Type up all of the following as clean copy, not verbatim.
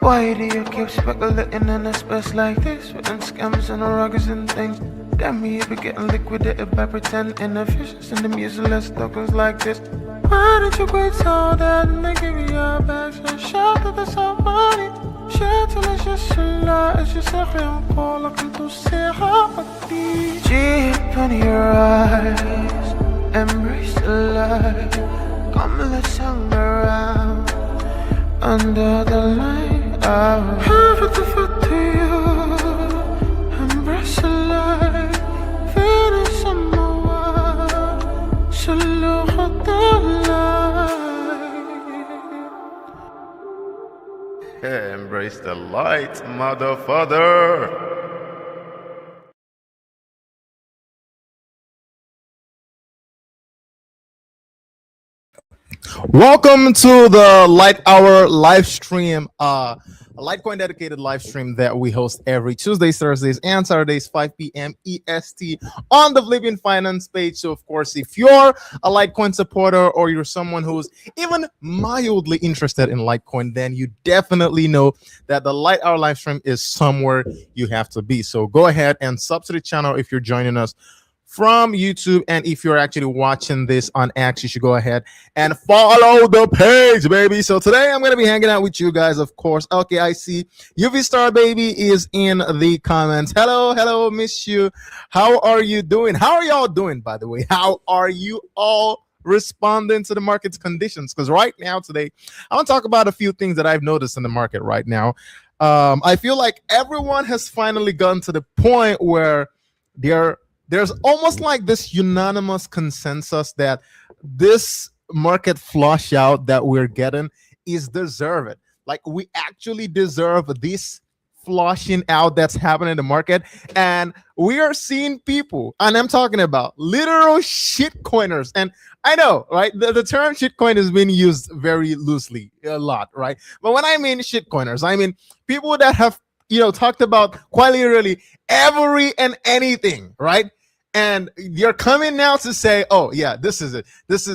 Why do you keep speculating in a space like this? Written scams and ruggers and things. Damn me, you be getting liquidated by pretend inefficiency and them useless tokens like this. Why don't you quit all that and they give you your bags and shout that there's some money? Shout till it's just a lie, it's just a real call. I can do say how deep in your eyes, embrace the light. Come let's hang around under the light. I'll have it for you, embrace the light. Finish on my way, so look at the light. Embrace the light, motherfucker. Welcome to the Lite Hour live stream, a Litecoin dedicated live stream that we host every Tuesdays, Thursdays, and Saturdays, 5 p.m. EST on the Flipping Finance page. So, of course, if you're a Litecoin supporter or you're someone who's even mildly interested in Litecoin, then you definitely know that the Lite Hour live stream is somewhere you have to be. So go ahead and sub to the channel if you're joining us from YouTube, and if you're actually watching this on X, you should go ahead and follow the page, baby. So today I'm going to be hanging out with you guys, of course. Okay, I see UV Star Baby is in the comments. Hello, miss you. How are you doing? How are y'all doing, by the way? How are you all responding to the market's conditions? Because right now, today, I want to talk about a few things that I've noticed in the market right now. I feel like everyone has finally gotten to the point where there's almost like this unanimous consensus that this market flush out that we're getting is deserved. Like, we actually deserve this flushing out that's happening in the market. And we are seeing people, and I'm talking about literal shitcoiners. And I know, right? The term shitcoin has been used very loosely a lot, right? But when I mean shitcoiners, I mean people that have, talked about quite literally every and anything, right? And you're coming now to say, oh yeah, this is it. This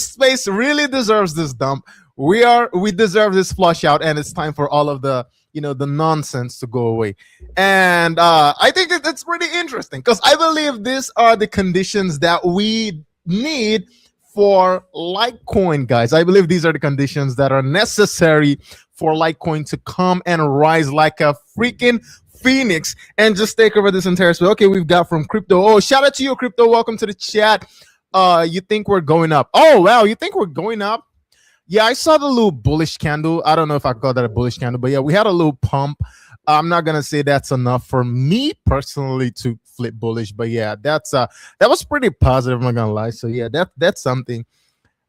space really deserves this dump. We deserve this flush out, and it's time for all of the the nonsense to go away. And I think that's pretty interesting, because I believe these are the conditions that we need for Litecoin, guys. I believe these are the conditions that are necessary for Litecoin to come and rise like a freaking Phoenix and just take over this entire space. Okay, we've got from Crypto. Oh, shout out to you, Crypto. Welcome to the chat. You think we're going up? Oh, wow. You think we're going up? Yeah, I saw the little bullish candle. I don't know if I call that a bullish candle, but yeah, we had a little pump. I'm not gonna say that's enough for me personally to flip bullish, but yeah, that was pretty positive. I'm not gonna lie. So yeah, that's something.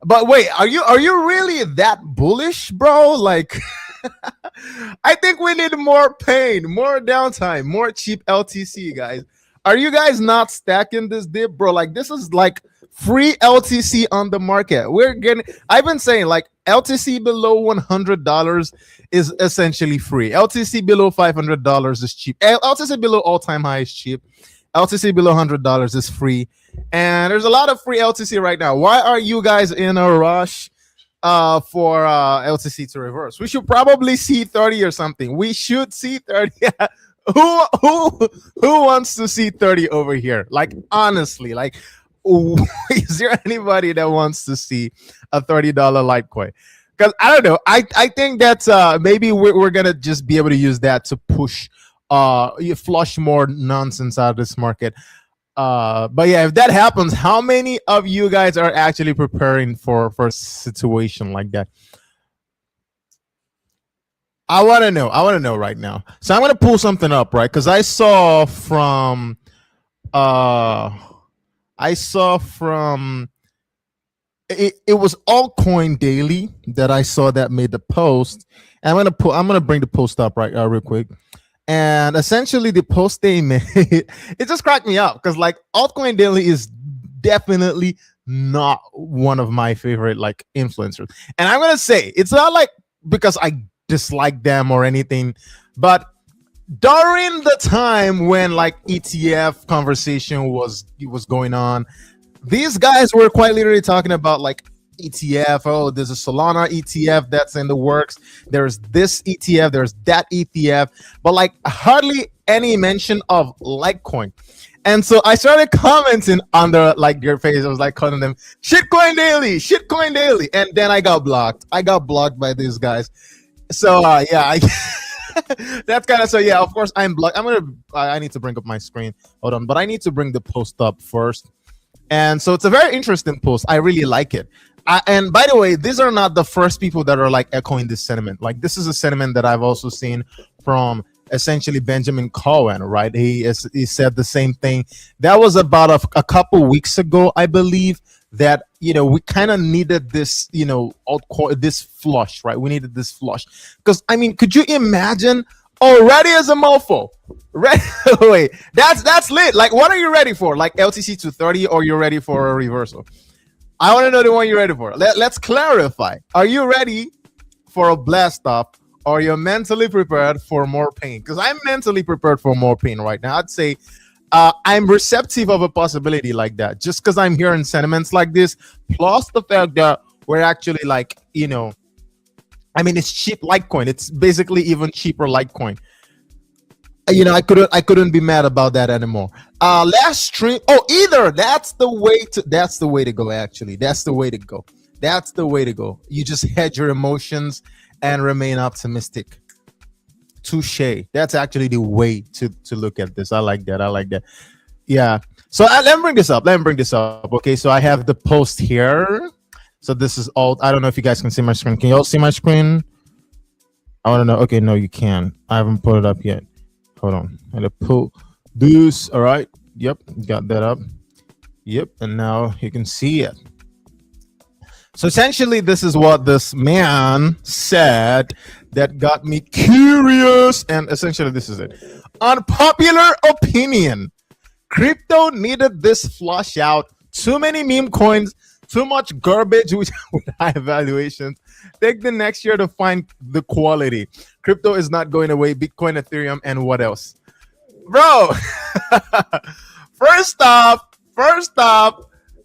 But wait, are you really that bullish, bro? Like, I think we need more pain, more downtime, more cheap LTC, guys. Are you guys not stacking this dip, bro? Like, this is like free LTC on the market. I've been saying, like, LTC below $100 is essentially free. LTC below $500 is cheap. LTC below all-time high is cheap. LTC below $100 is free. And there's a lot of free LTC right now. Why are you guys in a rush for LTC to reverse? We should probably see 30 or something. We should see 30. Who wants to see 30 over here? Like, honestly, like, is there anybody that wants to see a $30 Litecoin? Because I don't know. I think that's maybe we're gonna just be able to use that to push you flush more nonsense out of this market. But yeah, if that happens, how many of you guys are actually preparing for a situation like that? I want to know right now. So I'm going to pull something up, right? Because I saw from it was Altcoin Daily that I saw that made the post. And I'm gonna bring the post up right real quick. And essentially, the post they made, it just cracked me up, because like Altcoin Daily is definitely not one of my favorite like influencers. And I'm gonna say, it's not like because I dislike them or anything, but during the time when like ETF conversation was going on, these guys were quite literally talking about like ETF. Oh, there's a Solana ETF that's in the works. There's this ETF, there's that ETF, but like hardly any mention of Litecoin. And so I started commenting under like your page. I was like calling them shitcoin daily, shitcoin daily. And then I got blocked. I got blocked by these guys. So yeah, that's kind of, so yeah, of course I'm blocked. I need to bring up my screen. Hold on, but I need to bring the post up first. And so it's a very interesting post. I really like it. And by the way, these are not the first people that are like echoing this sentiment. Like this is a sentiment that I've also seen from essentially Benjamin Cohen, right? He said the same thing. That was about a couple weeks ago, I believe, that, you know, we kind of needed this, you know, this flush, right? We needed this flush. Because, I mean, could you imagine already as a mofo? Wait, that's lit. Like, what are you ready for? Like LTC 230, or you're ready for a reversal? I want to know the one you're ready for. Let's clarify. Are you ready for a blast off, or you're mentally prepared for more pain? Because I'm mentally prepared for more pain right now. I'd say I'm receptive of a possibility like that, just because I'm hearing sentiments like this, plus the fact that we're actually like, you know, I mean, it's cheap Litecoin. It's basically even cheaper Litecoin. You know, I couldn't be mad about that anymore. Last stream. Oh, either that's the way to go. Actually, that's the way to go. That's the way to go. You just hedge your emotions and remain optimistic. Touche. That's actually the way to look at this. I like that. Yeah. So let me bring this up. Okay. So I have the post here. So this is all. I don't know if you guys can see my screen. Can you all see my screen? I want to know. Okay, no, you can. I haven't put it up yet. Hold on. I had to pull this. All right. Yep. Got that up. Yep. And now you can see it. So essentially, this is what this man said that got me curious. And essentially, this is it. Unpopular opinion. Crypto needed this flush out. Too many meme coins. Too much garbage with high valuations. Take the next year to find the quality. Crypto is not going away. Bitcoin, Ethereum, and what else? Bro, first off,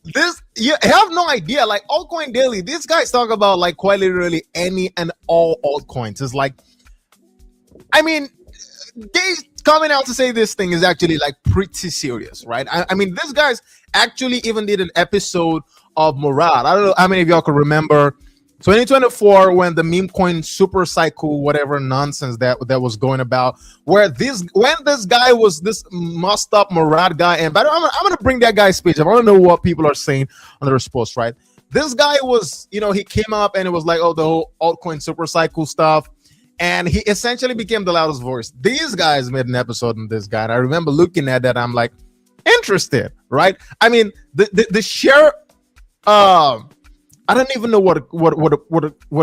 this, you have no idea. Like altcoin daily, these guys talk about like quite literally any and all altcoins. It's like, I mean, they coming out to say this thing is actually like pretty serious, right? I mean, these guys actually even did an episode of Murad. I don't know how many of y'all can remember 2024 when the meme coin super cycle, whatever nonsense that was going about, where this guy was this mussed up Murad guy. And but I'm gonna bring that guy's speech. I want to know what people are saying on the response, right? This guy was, you know, he came up and it was like, oh, the whole altcoin super cycle stuff. And he essentially became the loudest voice. These guys made an episode on this guy. And I remember looking at that. I'm like, interested, right? I mean, the sheer, I don't even know what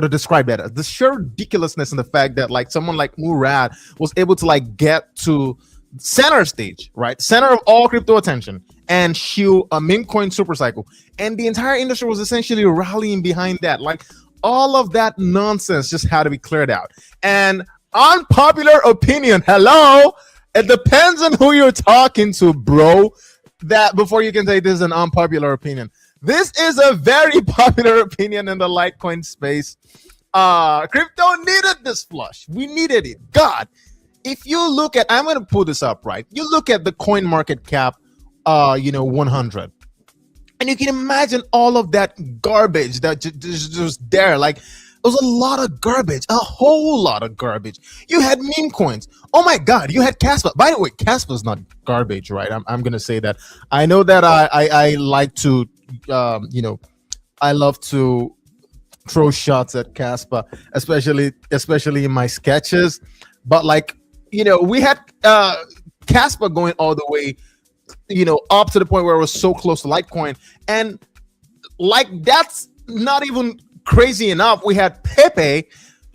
to describe that as. The sheer ridiculousness in the fact that like someone like Murad was able to like get to center stage, right? Center of all crypto attention, and shoot a meme coin super cycle. And the entire industry was essentially rallying behind that. Like all of that nonsense just had to be cleared out. And unpopular opinion, hello, it depends on who you're talking to, bro. That before you can say this is an unpopular opinion. This is a very popular opinion in the Litecoin space. Crypto needed this flush. We needed it. God, if you look at, I'm going to pull this up, right? You look at the coin market cap, 100. And you can imagine all of that garbage that just there. Like, it was a lot of garbage, a whole lot of garbage. You had meme coins. Oh my God, you had Casper. By the way, Casper's not garbage, right? I'm going to say that. I know that I like to, I love to throw shots at Casper, especially in my sketches. But like, we had Casper going all the way, up to the point where it was so close to Litecoin. And like, that's not even crazy enough. We had Pepe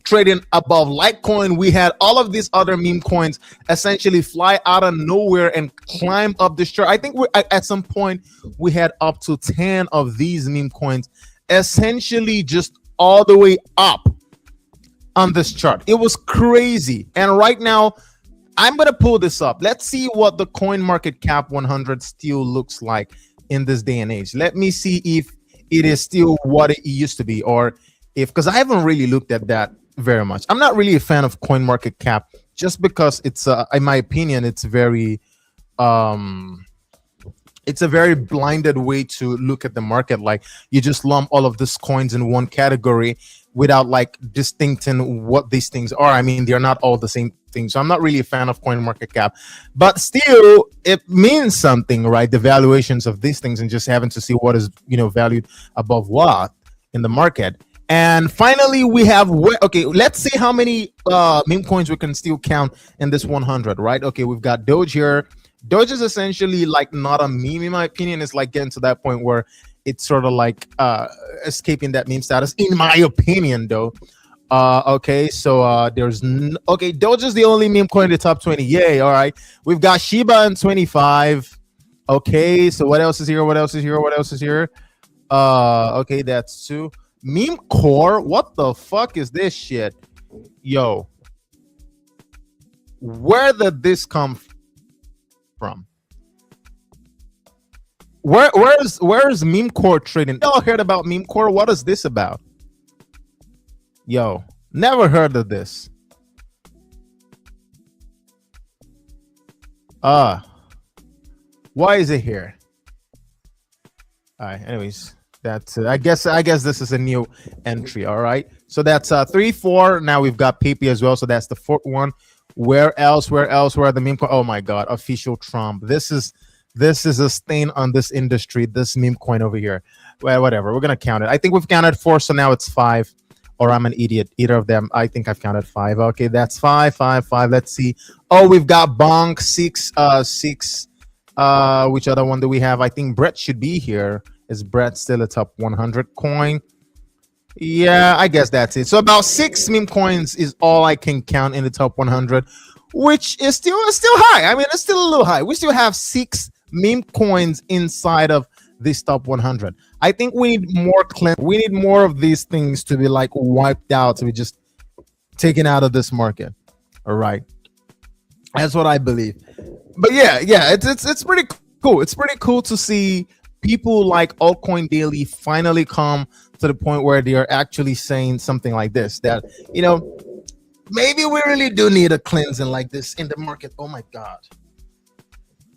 trading above Litecoin. We had all of these other meme coins essentially fly out of nowhere and climb up the chart. I think at some point we had up to 10 of these meme coins essentially just all the way up on this chart. It was crazy. And right now, I'm going to pull this up. Let's see what the coin market cap 100 still looks like in this day and age. Let me see if it is still what it used to be, or if, because I haven't really looked at that very much. I'm not really a fan of coin market cap just because it's in my opinion um it's a very blinded way to look at the market. Like, you just lump all of these coins in one category without like distincting what these things are. I mean, they're not all the same thing. So I'm not really a fan of coin market cap, but still it means something, right? The valuations of these things, and just having to see what is, valued above what in the market. And finally, we have okay. Let's see how many meme coins we can still count in this 100. Right? Okay, we've got Doge here. Doge is essentially like not a meme, in my opinion. It's like getting to that point where it's sort of like escaping that meme status, in my opinion, though. Okay, so there's okay. Doge is the only meme coin in the top 20. Yay! All right, we've got Shiba in 25. Okay, so what else is here? What else is here? What else is here? Okay, that's 2. Meme core, what the fuck is this shit? Yo, where did this come from? Where's meme core trading? Y'all heard about meme core? What is this about? Yo, never heard of this. Why is it here? All right, anyways, that's I guess this is a new entry. All right, so that's 3 4. Now we've got PP as well, so that's the 4th one. Where else where are the meme coin? Oh my god, official Trump. This is a stain on this industry, this meme coin over here. Well, whatever, we're gonna count it. I think we've counted 4, so now it's 5, or I'm an idiot. Either of them. I think I've counted 5. Okay, that's 5 5 5. Let's see. Oh, we've got Bonk 6 6. Which other one do we have? I think Brett should be here. Is Brett still a top 100 coin? Yeah, I guess that's it. So about 6 meme coins is all I can count in the top 100, which is still high. I mean, it's still a little high. We still have 6 meme coins inside of this top 100. I think we need more we need more of these things to be like wiped out, to be just taken out of this market. All right, that's what I believe. But yeah, it's pretty cool. It's pretty cool to see people like Altcoin Daily finally come to the point where they are actually saying something like this, that maybe we really do need a cleansing like this in the market. Oh my god,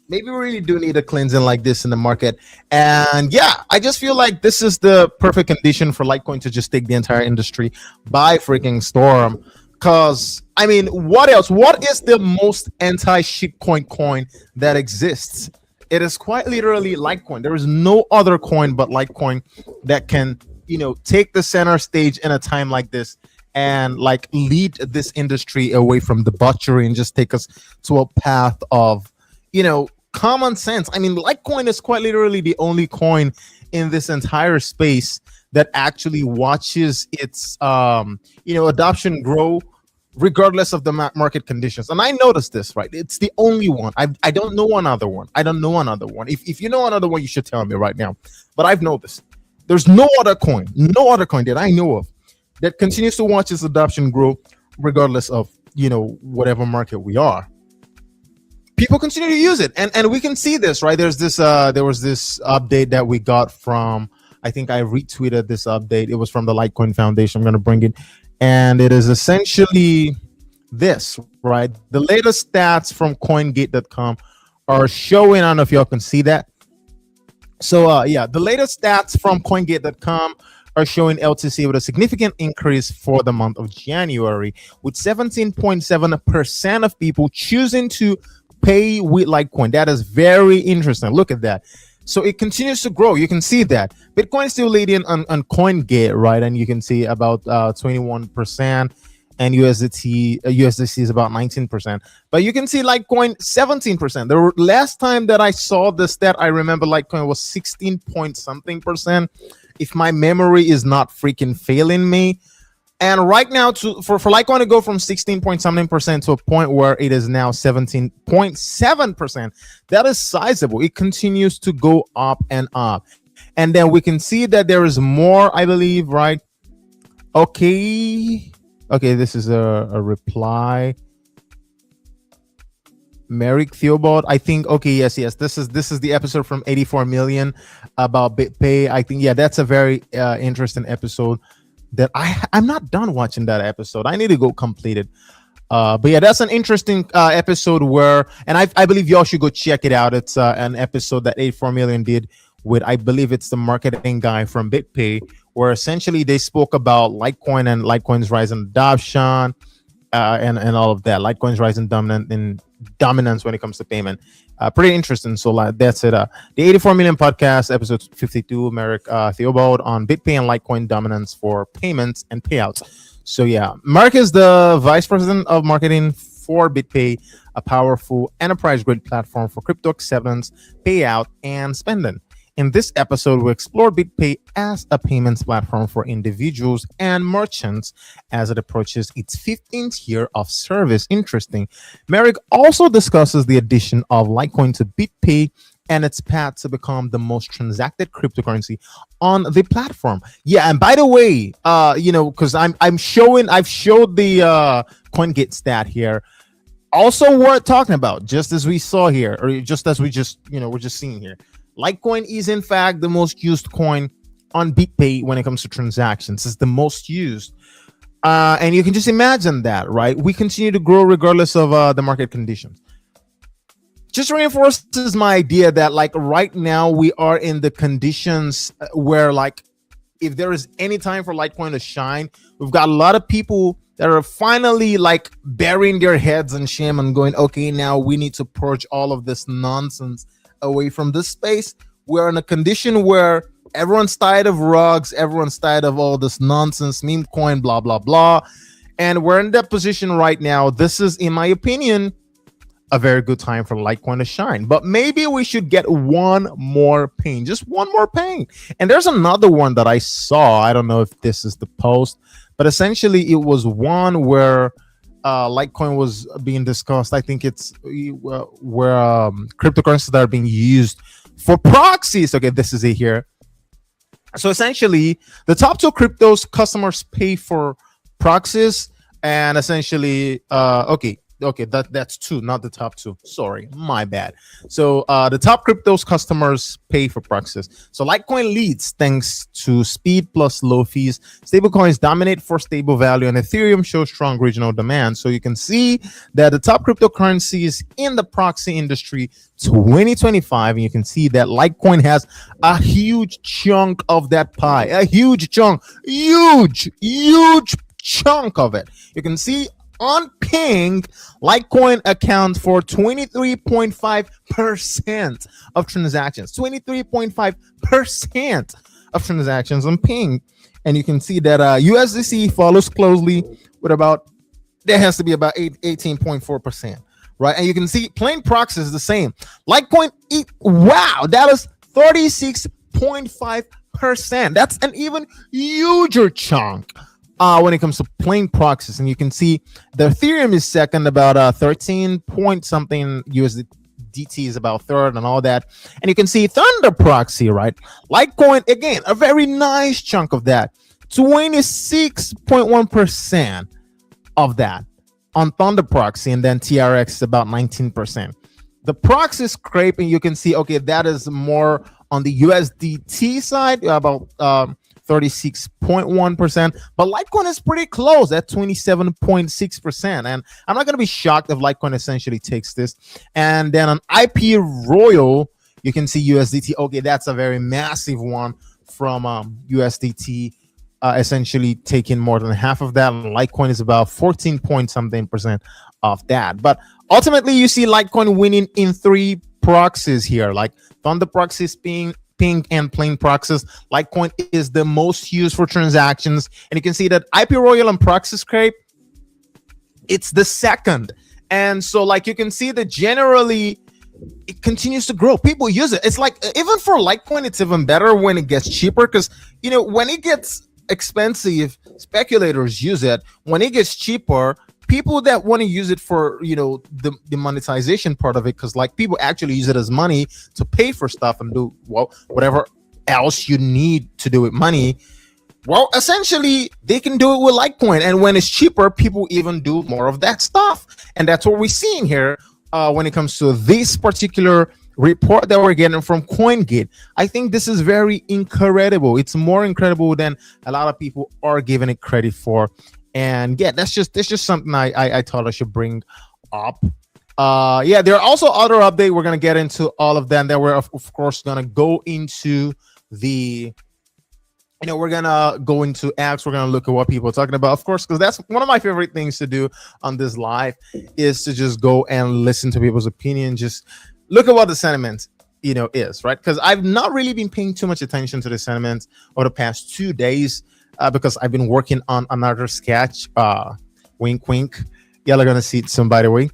maybe we really do need a cleansing like this in the market. And yeah, I just feel like this is the perfect condition for Litecoin to just take the entire industry by freaking storm. Because I mean, what else? What is the most anti-shitcoin coin that exists? It is quite literally Litecoin. There is no other coin but Litecoin that can, take the center stage in a time like this and like lead this industry away from debauchery and just take us to a path of, common sense. I mean, Litecoin is quite literally the only coin in this entire space that actually watches its, adoption grow regardless of the market conditions. And I noticed this, right? It's the only one. I don't know another one. I don't know another one. If you know another one, you should tell me right now. But I've noticed there's no other coin that I know of that continues to watch its adoption grow regardless of, whatever market we are. People continue to use it. And we can see this, right? There was this update that we got from, I think I retweeted this update. It was from the Litecoin Foundation. I'm going to bring it. And it is essentially this, right? The latest stats from CoinGate.com are showing. I don't know if y'all can see that. So, the latest stats from CoinGate.com are showing LTC with a significant increase for the month of January, with 17.7% of people choosing to pay with Litecoin. That is very interesting. Look at that. So it continues to grow. You can see that Bitcoin is still leading on CoinGate, right? And you can see about 21%, and USDC is about 19%. But you can see Litecoin 17%. The last time that I saw the stat, I remember Litecoin was 16 point something percent, if my memory is not freaking failing me. And right now, for Litecoin to go from 16 point something percent to a point where it is now 17.7%, that is sizable. It continues to go up and up. And then we can see that there is more, I believe, right? Okay, this is a reply. Merrick Theobald. I think okay, yes. This is the episode from 84 million about BitPay. I think yeah, that's a very interesting episode that I'm not done watching that episode. I need to go complete it. But yeah, that's an interesting episode where, and I believe y'all should go check it out. It's an episode that 84 million did with, I believe it's the marketing guy from BitPay, where essentially they spoke about Litecoin and Litecoin's rise in adoption, and all of that. Litecoin's rise in dominance when it comes to payment. Pretty interesting. So like that's it. The 84 million podcast, episode 52, Merrick Theobald on BitPay and Litecoin dominance for payments and payouts. So yeah, Mark is the vice president of marketing for BitPay, a powerful enterprise-grade platform for crypto acceptance, payout, and spending. In this episode, we explore BitPay as a payments platform for individuals and merchants as it approaches its 15th year of service. Interesting. Merrick also discusses the addition of Litecoin to BitPay and its path to become the most transacted cryptocurrency on the platform. Yeah, and by the way, because I've showed the CoinGate stat here. Also worth talking about, just as we saw here, or just as we're just seeing here. Litecoin is in fact the most used coin on BitPay when it comes to transactions. It's the most used. And you can just imagine that, right? We continue to grow regardless of the market conditions. Just reinforces my idea that like right now we are in the conditions where like if there is any time for Litecoin to shine, we've got a lot of people that are finally like burying their heads in shame and going, okay, now we need to purge all of this nonsense away from this space. We're in a condition where everyone's tired of rugs, everyone's tired of all this nonsense, meme coin, blah, blah, blah. And we're in that position right now. This is, in my opinion, a very good time for Litecoin to shine. But maybe we should get one more pain, just one more pain. And there's another one that I saw. I don't know if this is the post, but essentially it was one where Litecoin was being discussed. I think it's where cryptocurrencies that are being used for proxies. Okay, this is it here. So essentially, the top two cryptos customers pay for proxies, and essentially, that's two, not the top two. Sorry, my bad. So the top cryptos customers pay for proxies. So Litecoin leads thanks to speed plus low fees. Stablecoins dominate for stable value, and Ethereum shows strong regional demand. So you can see that the top cryptocurrencies in the proxy industry 2025, and you can see that Litecoin has a huge chunk of that pie, a huge chunk of it. You can see on ping, Litecoin accounts for 23.5% of transactions. 23.5% of transactions on ping. And you can see that USDC follows closely with there has to be about 18.4%, right? And you can see plain proxy is the same. Litecoin, that is 36.5%. That's an even huger chunk when it comes to plain proxies. And you can see the Ethereum is second, about 13 point something. USDT is about third and all that. And you can see Thunder proxy, right? Litecoin, again, a very nice chunk of that. 26.1% of that on Thunder proxy. And then TRX is about 19%. The proxy scrape, and you can see, okay, that is more on the USDT side, about 36.1%, but Litecoin is pretty close at 27.6%. And I'm not going to be shocked if Litecoin essentially takes this. And then on IP Royal, you can see USDT. Okay, that's a very massive one from USDT, essentially taking more than half of that. Litecoin is about 14 point something percent of that. But ultimately, you see Litecoin winning in three proxies here, like Thunder proxies being ping and plain proxies. Litecoin is the most used for transactions, and you can see that IP Royal and Proxy Scrape, it's the second. And so like you can see that generally it continues to grow. People use it. It's like even for Litecoin, it's even better when it gets cheaper, because when it gets expensive, speculators use it. When it gets cheaper, people that want to use it for the monetization part of it, because like people actually use it as money to pay for stuff and do whatever else you need to do with money. Well, essentially they can do it with Litecoin, and when it's cheaper, people even do more of that stuff. And that's what we're seeing here. when it comes to this particular report that we're getting from CoinGate. I think this is very incredible. It's more incredible than a lot of people are giving it credit for. And yeah, that's just something I thought I should bring up. Yeah, there are also other updates. We're gonna get into all of them. Then we're of course gonna go into the we're gonna go into X. We're gonna look at what people are talking about, of course, because that's one of my favorite things to do on this live is to just go and listen to people's opinion. Just look at what the sentiment, is right. Because I've not really been paying too much attention to the sentiment over the past 2 days because I've been working on another sketch. Wink, wink. Y'all are gonna see it soon, by the way.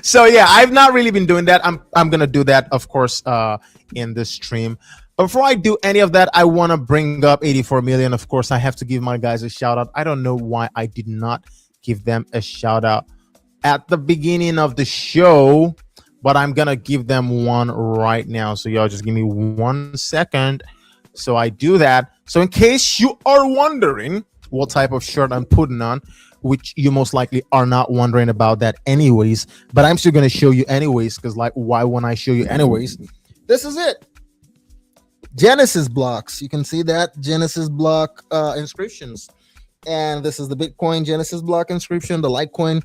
So yeah, I've not really been doing that. I'm gonna do that, of course, in this stream. But before I do any of that, I want to bring up 84 million. Of course, I have to give my guys a shout out. I don't know why I did not give them a shout out at the beginning of the show, but I'm gonna give them one right now. So y'all just give me 1 second. So I do that. So in case you are wondering what type of shirt I'm putting on, which you most likely are not wondering about that anyways, but I'm still gonna show you anyways, because like, why won't I show you anyways? This is it. Genesis blocks. You can see that Genesis block inscriptions, and this is the Bitcoin Genesis block inscription, the Litecoin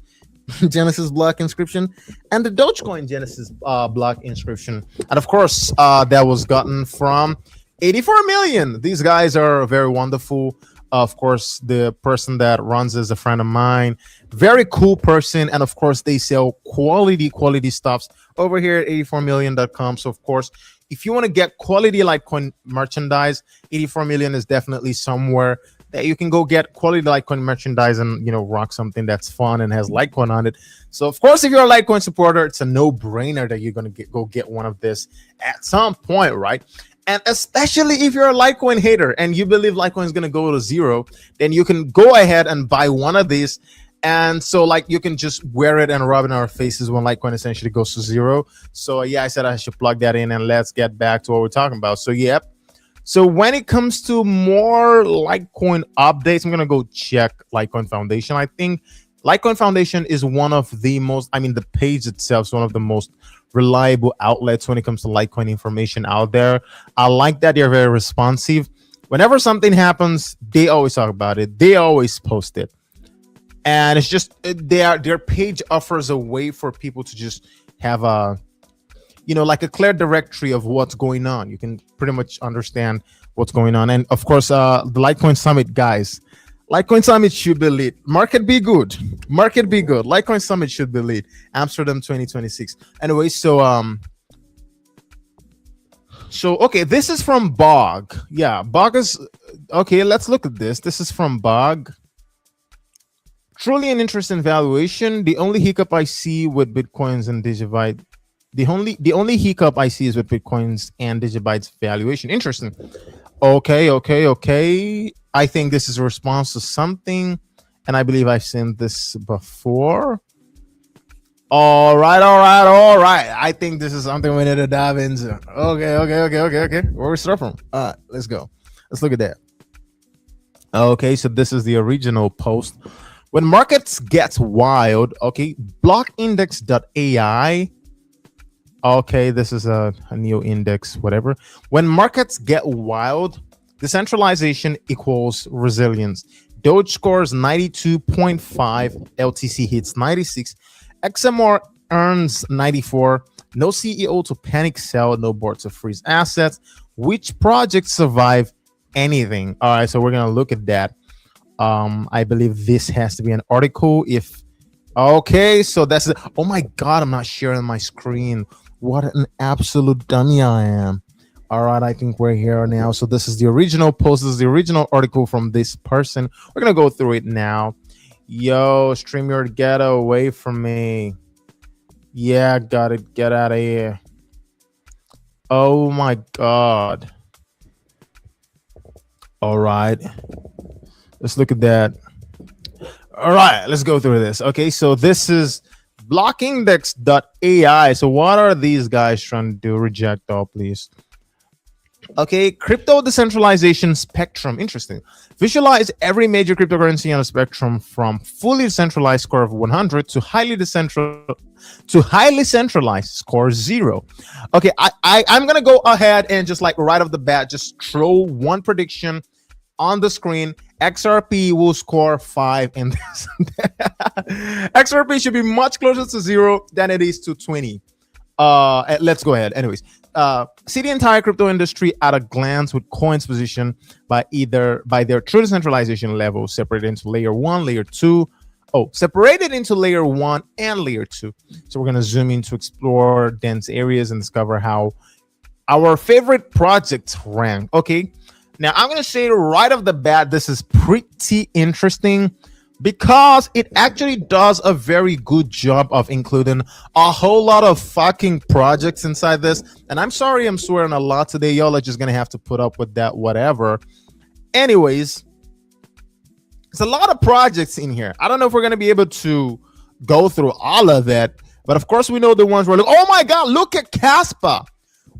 Genesis block inscription, and the Dogecoin Genesis block inscription. And of course, that was gotten from 84 million. These guys are very wonderful. Of course, the person that runs is a friend of mine. Very cool person. And of course, they sell quality stuffs over here at 84million.com. So of course, if you want to get quality Litecoin merchandise, 84 million is definitely somewhere that you can go get quality Litecoin merchandise and rock something that's fun and has Litecoin on it. So of course, if you're a Litecoin supporter, it's a no-brainer that you're gonna go get one of this at some point, right? And especially if you're a Litecoin hater and you believe Litecoin is gonna go to zero, then you can go ahead and buy one of these. And so like you can just wear it and rub it in our faces when Litecoin essentially goes to zero. So yeah, I said I should plug that in, and let's get back to what we're talking about. So yep. So when it comes to more Litecoin updates, I'm gonna go check Litecoin Foundation. I think Litecoin Foundation is one of the most, the page itself is one of the most reliable outlets when it comes to Litecoin information out there. I like that they're very responsive. Whenever something happens, they always talk about it. They always post it. And it's just their page offers a way for people to just have a like a clear directory of what's going on. You can pretty much understand what's going on. And of course, the Litecoin Summit, guys. Litecoin Summit should be lit. Market be good. Market be good. Litecoin Summit should be lit. Amsterdam 2026. Anyway, so okay, this is from Bog. Yeah, Bog is okay. Let's look at this. This is from Bog. Truly an interesting valuation. The only hiccup I see with Bitcoins and Digibyte, the only hiccup I see is with Bitcoins and Digibyte's valuation. Interesting. Okay. I think this is a response to something, and I believe I've seen this before. All right. I think this is something we need to dive into. Okay. Where we start from? All right, let's go. Let's look at that. Okay, so this is the original post. When markets get wild, okay, blockindex.ai. Okay, this is a new index, whatever. When markets get wild, decentralization equals resilience. Doge scores 92.5, LTC hits 96, XMR earns 94, no CEO to panic sell, no board to freeze assets. Which projects survive anything? All right, so we're gonna look at that. I believe this has to be an article. Okay, so that's it. Oh my god, I'm not sharing my screen. What an absolute dummy I am. All right, I think we're here now. So this is the original post. This is the original article from this person. We're gonna go through it now. Yo, StreamYard, get away from me. Yeah, got it. Get out of here. Oh my god. All right. Let's look at that. All right, let's go through this. Okay, so this is blockindex.ai. So what are these guys trying to do? Reject all, please. Okay, crypto decentralization spectrum. Interesting. Visualize every major cryptocurrency on a spectrum from fully decentralized score of 100 to highly centralized score 0. Okay, I'm gonna go ahead and just like right off the bat, just throw one prediction on the screen. XRP will score 5 in this. XRP should be much closer to 0 than it is to 20. Let's go ahead. Anyways, see the entire crypto industry at a glance with coins position by their true decentralization level, separated into layer 1, layer 2. Oh, separated into layer 1 and layer 2. So we're gonna zoom in to explore dense areas and discover how our favorite projects rank. Okay, now I'm gonna say right off the bat, this is pretty interesting because it actually does a very good job of including a whole lot of fucking projects inside this. And I'm sorry, I'm swearing a lot today. Y'all are just gonna have to put up with that, whatever. Anyways, it's a lot of projects in here. I don't know if we're gonna be able to go through all of that, but of course we know the ones where, like, oh my god, look at Caspa.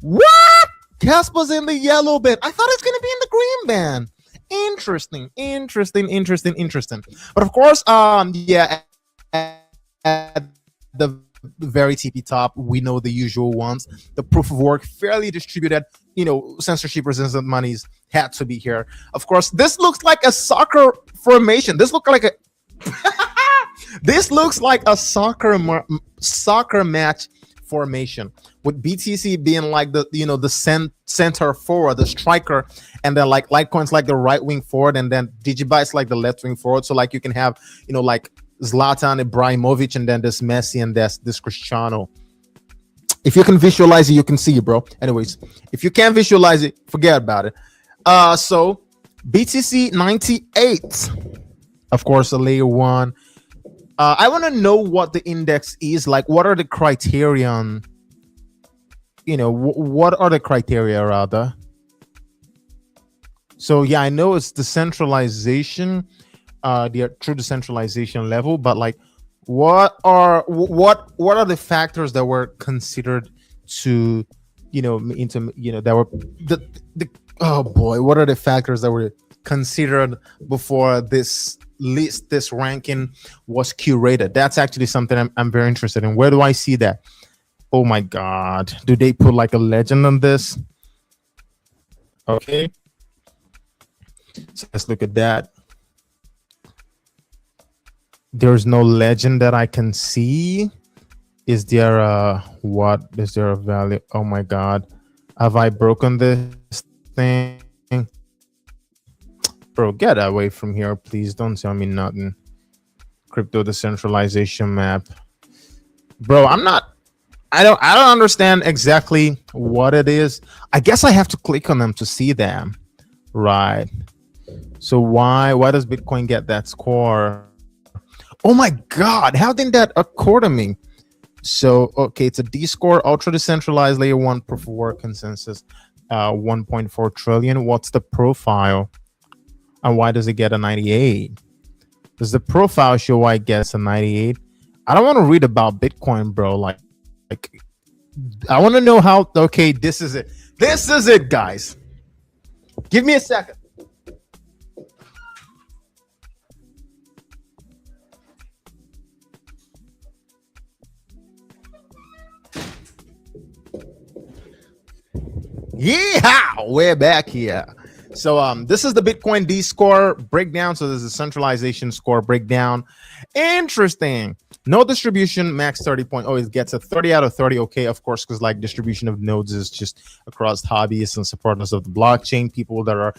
What? Caspa's in the yellow band. I thought it's gonna be in the green band. Interesting. But of course, yeah, at the very TP top, we know the usual ones. The proof of work, fairly distributed, censorship resistant monies had to be here. Of course, this looks like a soccer formation. This looks like a this looks like a soccer match formation, with BTC being like the center forward, the striker, and then like Litecoin's like the right wing forward, and then Digibyte's like the left wing forward. So like you can have like Zlatan Ibrahimovic, and then this Messi, and this Cristiano. If you can visualize it, you can see it, bro. Anyways, if you can't visualize it, forget about it. So BTC 98, of course, a layer 1. I want to know what the index is like. What are the criterion? What are the criteria rather? So yeah, I know it's decentralization, the true decentralization level, but like, what are the factors that were considered to, that were the oh boy, what are the factors that were considered before this list, this ranking was curated? That's actually something I'm very interested in. Where do I see that? Oh my god, do they put like a legend on this? Okay, so let's look at that. There's no legend that I can see. Is there a value? Oh my god, have I broken this thing? Bro, get away from here, please. Don't tell me nothing. Crypto decentralization map. Bro, I don't understand exactly what it is. I guess I have to click on them to see them. Right. So why does Bitcoin get that score? Oh my god, how did that occur to me? So okay, it's a D score, ultra decentralized layer 1 proof of work consensus, 1.4 trillion. What's the profile? And why does it get a 98? Does the profile show why it gets a 98? I don't want to read about Bitcoin, bro. Like I want to know how. Okay, this is it. This is it, guys. Give me a second. Yeah, we're back here. So this is the Bitcoin D score breakdown. So this is a centralization score breakdown. Interesting. No distribution, max 30.0. It gets a 30 out of 30. Okay, of course, because like distribution of nodes is just across hobbyists and supporters of the blockchain, people that are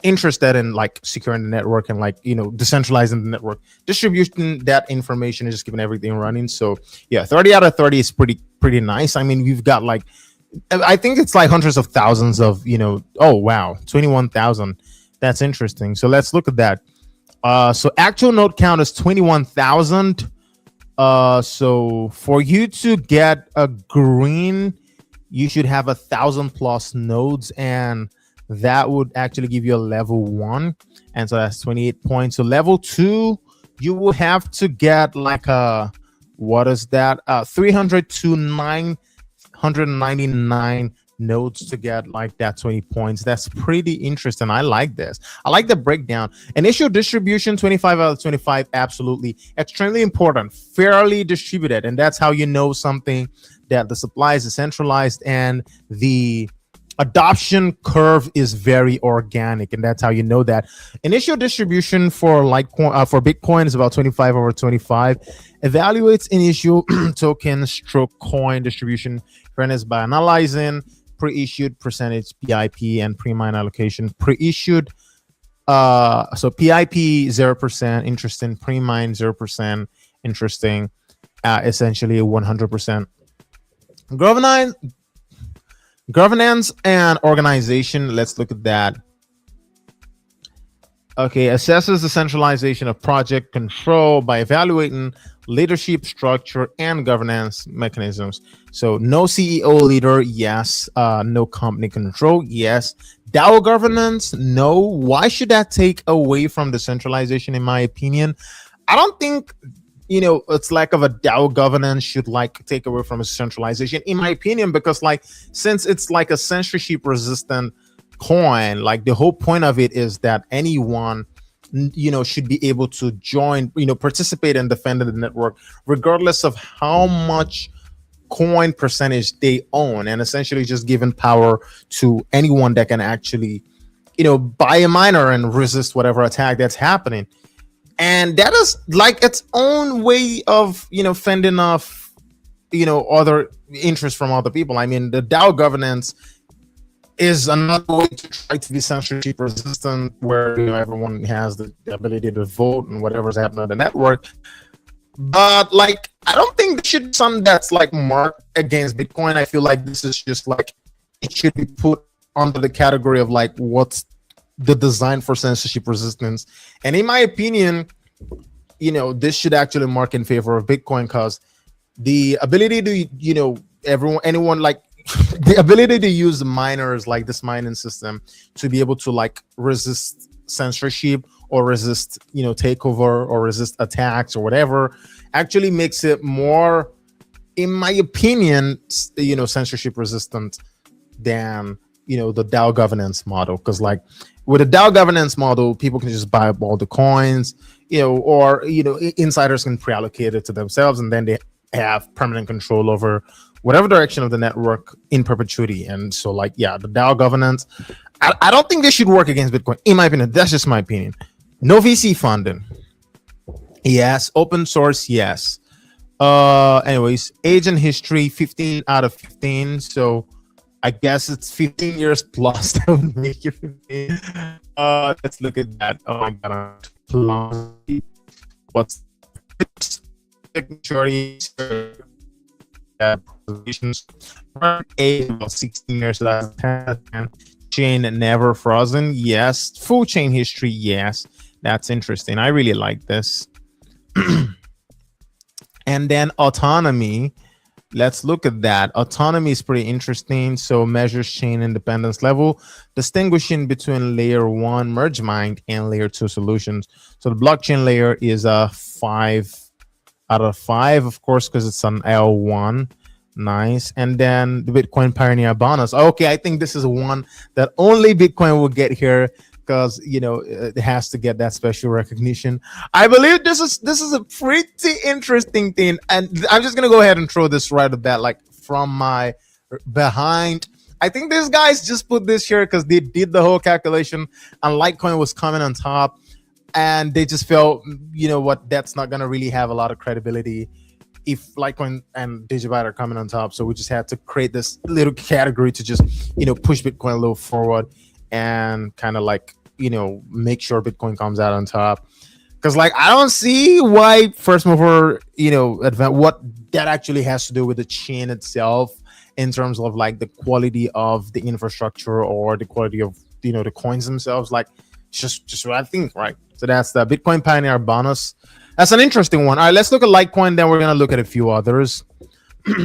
interested in like securing the network and like decentralizing the network. Distribution, that information is just keeping everything running. So yeah, 30 out of 30 is pretty nice. I mean, we've got like, I think it's like hundreds of thousands of, oh wow, 21,000. That's interesting. So let's look at that. So actual node count is 21,000. So for you to get a green, you should have 1,000+ nodes, and that would actually give you a level 1. And so that's 28 points. So level 2, you will have to get like what is that? 300 to 999 nodes to get like that 20 points. That's pretty interesting. I like this. I like the breakdown. Initial distribution 25 out of 25, absolutely extremely important, fairly distributed, and that's how you know something, that the supply is centralized and the adoption curve is very organic, and that's how you know that. Initial distribution for Litecoin, for Bitcoin, is about 25 over 25. Evaluates initial token stroke coin distribution fairness by analyzing pre-issued percentage PIP and pre-mine allocation. Pre-issued, so PIP 0%, interesting. Pre-mine 0%, interesting. Essentially 100%. Governance, governance and organization. Let's look at that. Okay, assesses the centralization of project control by evaluating leadership structure and governance mechanisms. So no CEO leader, yes. No company control, yes. DAO governance, no. Why should that take away from the centralization? In my opinion, I don't think, it's lack of a DAO governance should like take away from a centralization, in my opinion, because like, since it's like a censorship resistant coin, like the whole point of it is that anyone should be able to join, participate and defend the network regardless of how much coin percentage they own, and essentially just giving power to anyone that can actually buy a miner and resist whatever attack that's happening. And that is like its own way of fending off other interests from other people. I mean, the DAO governance is another way to try to be censorship resistant, where everyone has the ability to vote and whatever's happening on the network. But like, I don't think this should be something that's like marked against Bitcoin. I feel like this is just like, it should be put under the category of like, what's the design for censorship resistance. And in my opinion, this should actually mark in favor of Bitcoin, because the ability to anyone like the ability to use miners like this mining system to be able to like resist censorship or resist takeover or resist attacks or whatever actually makes it more, in my opinion, censorship resistant than the DAO governance model. Because like, with a DAO governance model, people can just buy up all the coins, or insiders can pre-allocate it to themselves, and then they have permanent control over whatever direction of the network in perpetuity. And so like, yeah, the DAO governance, I don't think this should work against Bitcoin, in my opinion. That's just my opinion. No VC funding, yes. Open source, yes. Anyways, age and history 15 out of 15. So I guess it's 15 years plus that would make you 15. Let's look at that. Oh my god. What's maturity? Age about 16 years. So that's 10. Chain never frozen. Yes. Full chain history. Yes. That's interesting. I really like this. And then autonomy. Let's look at that. Autonomy is pretty interesting. So measures chain independence level, distinguishing between layer 1 merge mined and layer 2 solutions. So the blockchain layer is a 5 out of 5, of course, because it's an L1. Nice. And then the Bitcoin Pioneer bonus. Okay, I think this is one that only Bitcoin will get here, because it has to get that special recognition. I believe this is a pretty interesting thing, and I'm just gonna go ahead and throw this right at the bat, like from my behind. I think these guys just put this here because they did the whole calculation, and Litecoin was coming on top, and they just felt, that's not gonna really have a lot of credibility if Litecoin and Digibyte are coming on top. So we just had to create this little category to just push Bitcoin a little forward and kind of like make sure Bitcoin comes out on top. Because like, I don't see why first mover what that actually has to do with the chain itself, in terms of like the quality of the infrastructure or the quality of the coins themselves. Like, just what I think, right? So that's the Bitcoin Pioneer bonus. That's an interesting one. All right, let's look at Litecoin, then we're gonna look at a few others.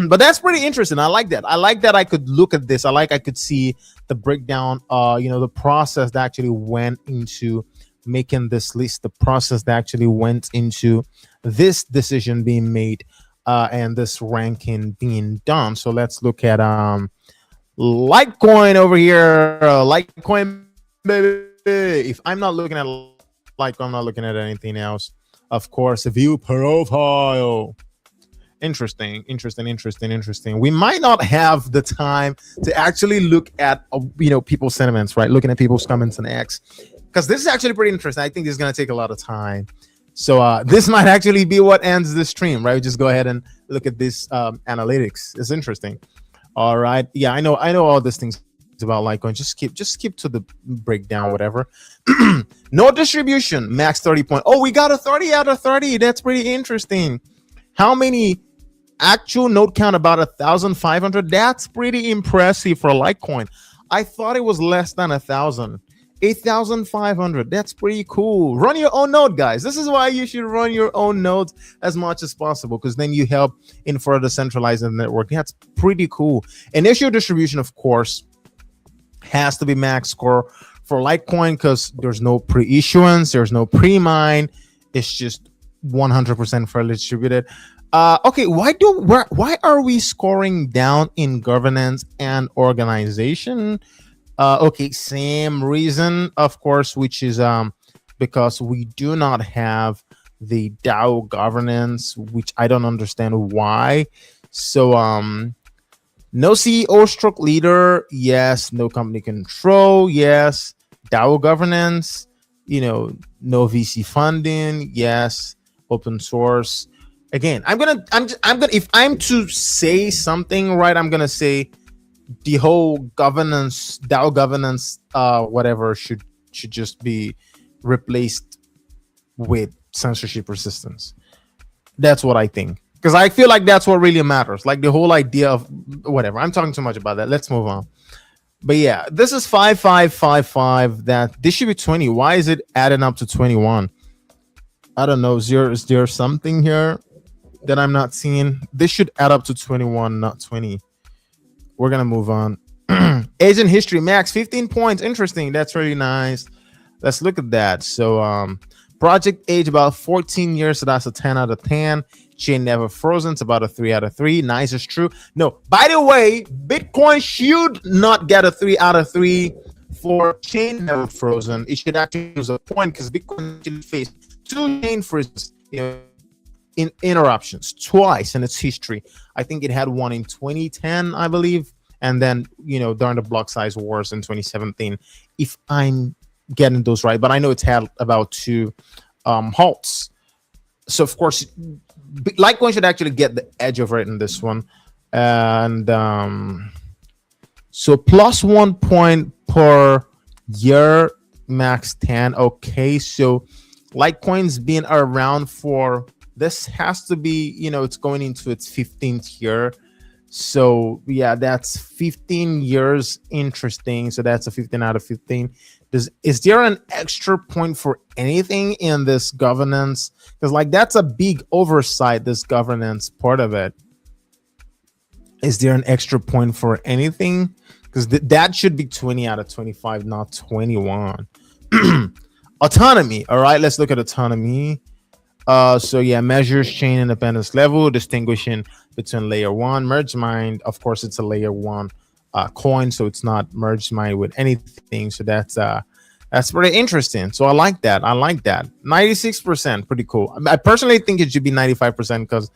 But that's pretty interesting. I like that. I could look at this. I could see the breakdown, the process that actually went into making this list, the process that actually went into this decision being made, and this ranking being done. So let's look at Litecoin over here. Litecoin, baby. If I'm not looking at Litecoin, I'm not looking at anything else. Of course, view profile. Interesting. We might not have the time to actually look at people's sentiments, right? Looking at people's comments on X, because this is actually pretty interesting. I think this is going to take a lot of time. So this might actually be what ends the stream, right? Just go ahead and look at this analytics. It's interesting. All right. Yeah, I know all these things about Litecoin. Just keep to the breakdown, whatever. No distribution, max 30 point. Oh, we got a 30 out of 30. That's pretty interesting. How many actual node count? About 1,500. That's pretty impressive for Litecoin. I thought it was less than 1,000. 8,500. That's pretty cool. Run your own node, guys. This is why you should run your own nodes as much as possible, because then you help in further centralizing the network. That's pretty cool. Initial distribution, of course, has to be max score for Litecoin, because there's no pre-issuance, there's no pre-mine. It's just 100% fairly distributed. Okay, why are we scoring down in governance and organization? Okay, same reason, of course, which is because we do not have the DAO governance, which I don't understand why. So no CEO stroke leader, yes. No company control, yes. DAO governance, no VC funding, yes. Open source. Again, I'm gonna if I'm to say something, right, I'm gonna say the whole governance, DAO governance, whatever, should just be replaced with censorship resistance. That's what I think, because I feel like that's what really matters. Like the whole idea of whatever. I'm talking too much about that. Let's move on. But yeah, this is 5555. That this should be 20. Why is it adding up to 21? I don't know. Is there something here that I'm not seeing? This should add up to 21, not 20. We're gonna move on. Agent history max 15 points. Interesting. That's really nice. Let's look at that. So project age about 14 years. So that's a 10 out of 10. Chain never frozen. It's about a 3 out of 3. Nice is true. No, by the way, Bitcoin should not get a 3 out of 3 for chain never frozen. It should actually use a point, because Bitcoin should face 2 chain freezes, in interruptions twice in its history. I think it had one in 2010, I believe, and then during the block size wars in 2017, if I'm getting those right. But I know it's had about 2 halts. So of course, Litecoin should actually get the edge over it in this one. And so plus 1 point per year, max 10. Okay, so Litecoin's been around for, this has to be, it's going into its 15th year. So yeah, that's 15 years. Interesting. So that's a 15 out of 15. Is there an extra point for anything in this governance? Because that's a big oversight, this governance part of it. Is there an extra point for anything? Because that should be 20 out of 25, not 21. Autonomy. All right, let's look at autonomy. So yeah, measures chain independence level, distinguishing between layer 1 merge mined. Of course, it's a layer 1 coin, so it's not merged mined with anything. So that's pretty interesting. So I like that. 96%, pretty cool. I personally think it should be 95%, because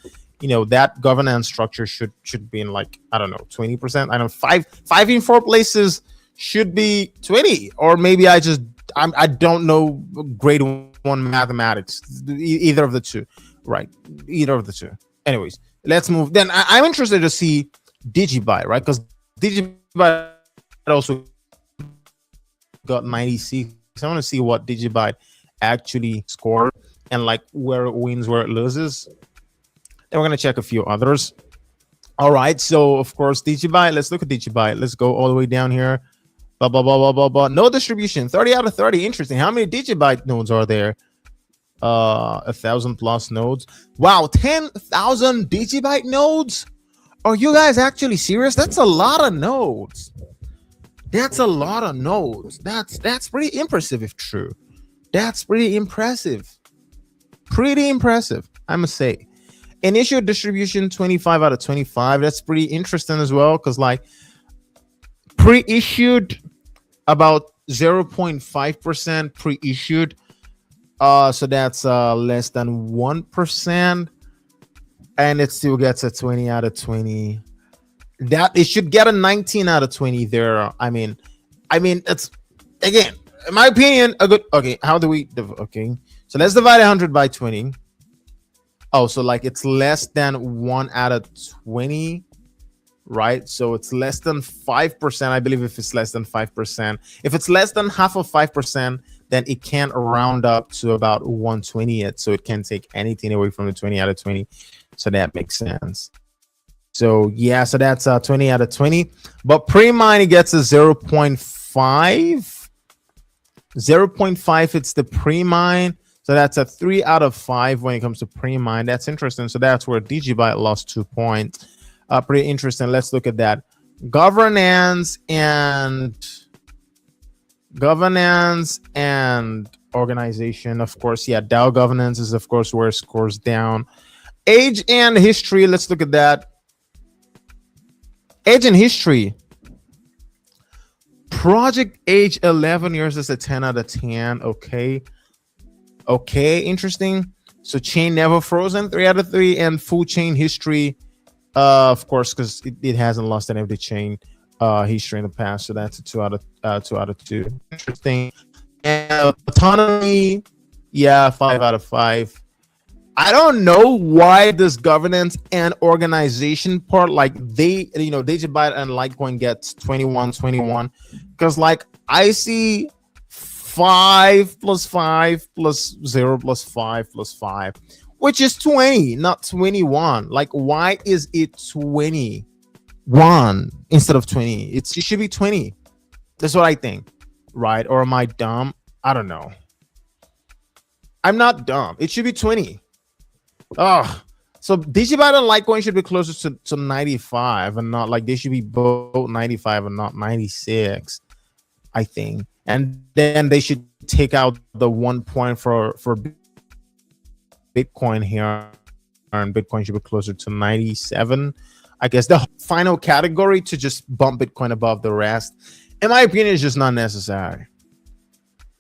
that governance structure should be in, like, I don't know, 20%. I know 5 in 4 places should be 20, or maybe I don't know grade 1 mathematics. Either of the two, right? Either of the two. Anyways, let's move. Then I'm interested to see DigiByte, right? Because DigiByte also got 96. I want to see what DigiByte actually scored, and like where it wins, where it loses. Then we're gonna check a few others. All right, so of course DigiByte. Let's look at DigiByte. Let's go all the way down here. Blah, blah, blah, blah, blah, blah. No distribution. 30 out of 30. Interesting. How many DigiByte nodes are there? 1,000 plus nodes. Wow, 10,000 DigiByte nodes. Are you guys actually serious? That's a lot of nodes. That's pretty impressive, if true. That's pretty impressive. I must say. Initial distribution 25 out of 25. That's pretty interesting as well, because pre-issued about 0.5% pre-issued. So that's less than 1%, and it still gets a 20 out of 20. That it should get a 19 out of 20 there. I mean, it's, again, in my opinion, a good. Okay, how do we? Okay, so let's divide 100 by 20. Oh, so like it's less than 1 out of 20, right? So it's less than 5%. I believe if it's less than 5%, if it's less than half of 5%, then it can round up to about 1/20th. So it can take anything away from the 20 out of 20. So that makes sense. So yeah, so that's 20 out of 20. But pre-mine, it gets a 0.5. 0.5, it's the pre-mine. So that's a 3 out of 5 when it comes to pre-mine. That's interesting. So that's where DigiByte lost 2 points. Pretty interesting. Let's look at that. Governance and organization, of course. Yeah, DAO governance is, of course, where it scores down. Age and history. Let's look at that. Age and history. Project age 11 years is a 10 out of 10. Okay, interesting. So chain never frozen, 3 out of 3, and full chain history, of course, because it hasn't lost any of the chain history in the past. So that's a 2 out of 2. Interesting. And autonomy, yeah, 5 out of 5. I don't know why this governance and organization part, like DigiByte and Litecoin gets 21, because like I see 5 plus 5 plus 0 plus 5 plus 5, which is 20, not 21. Like, why is it 21 instead of 20? It should be 20. That's what I think, right? Or am I dumb? I don't know. I'm not dumb. It should be 20. Oh, so DigiByte and Litecoin should be closer to 95, and not like they should be both 95 and not 96, I think. And then they should take out the 1 point for Bitcoin here, and Bitcoin should be closer to 97. I guess the final category to just bump Bitcoin above the rest, in my opinion, is just not necessary.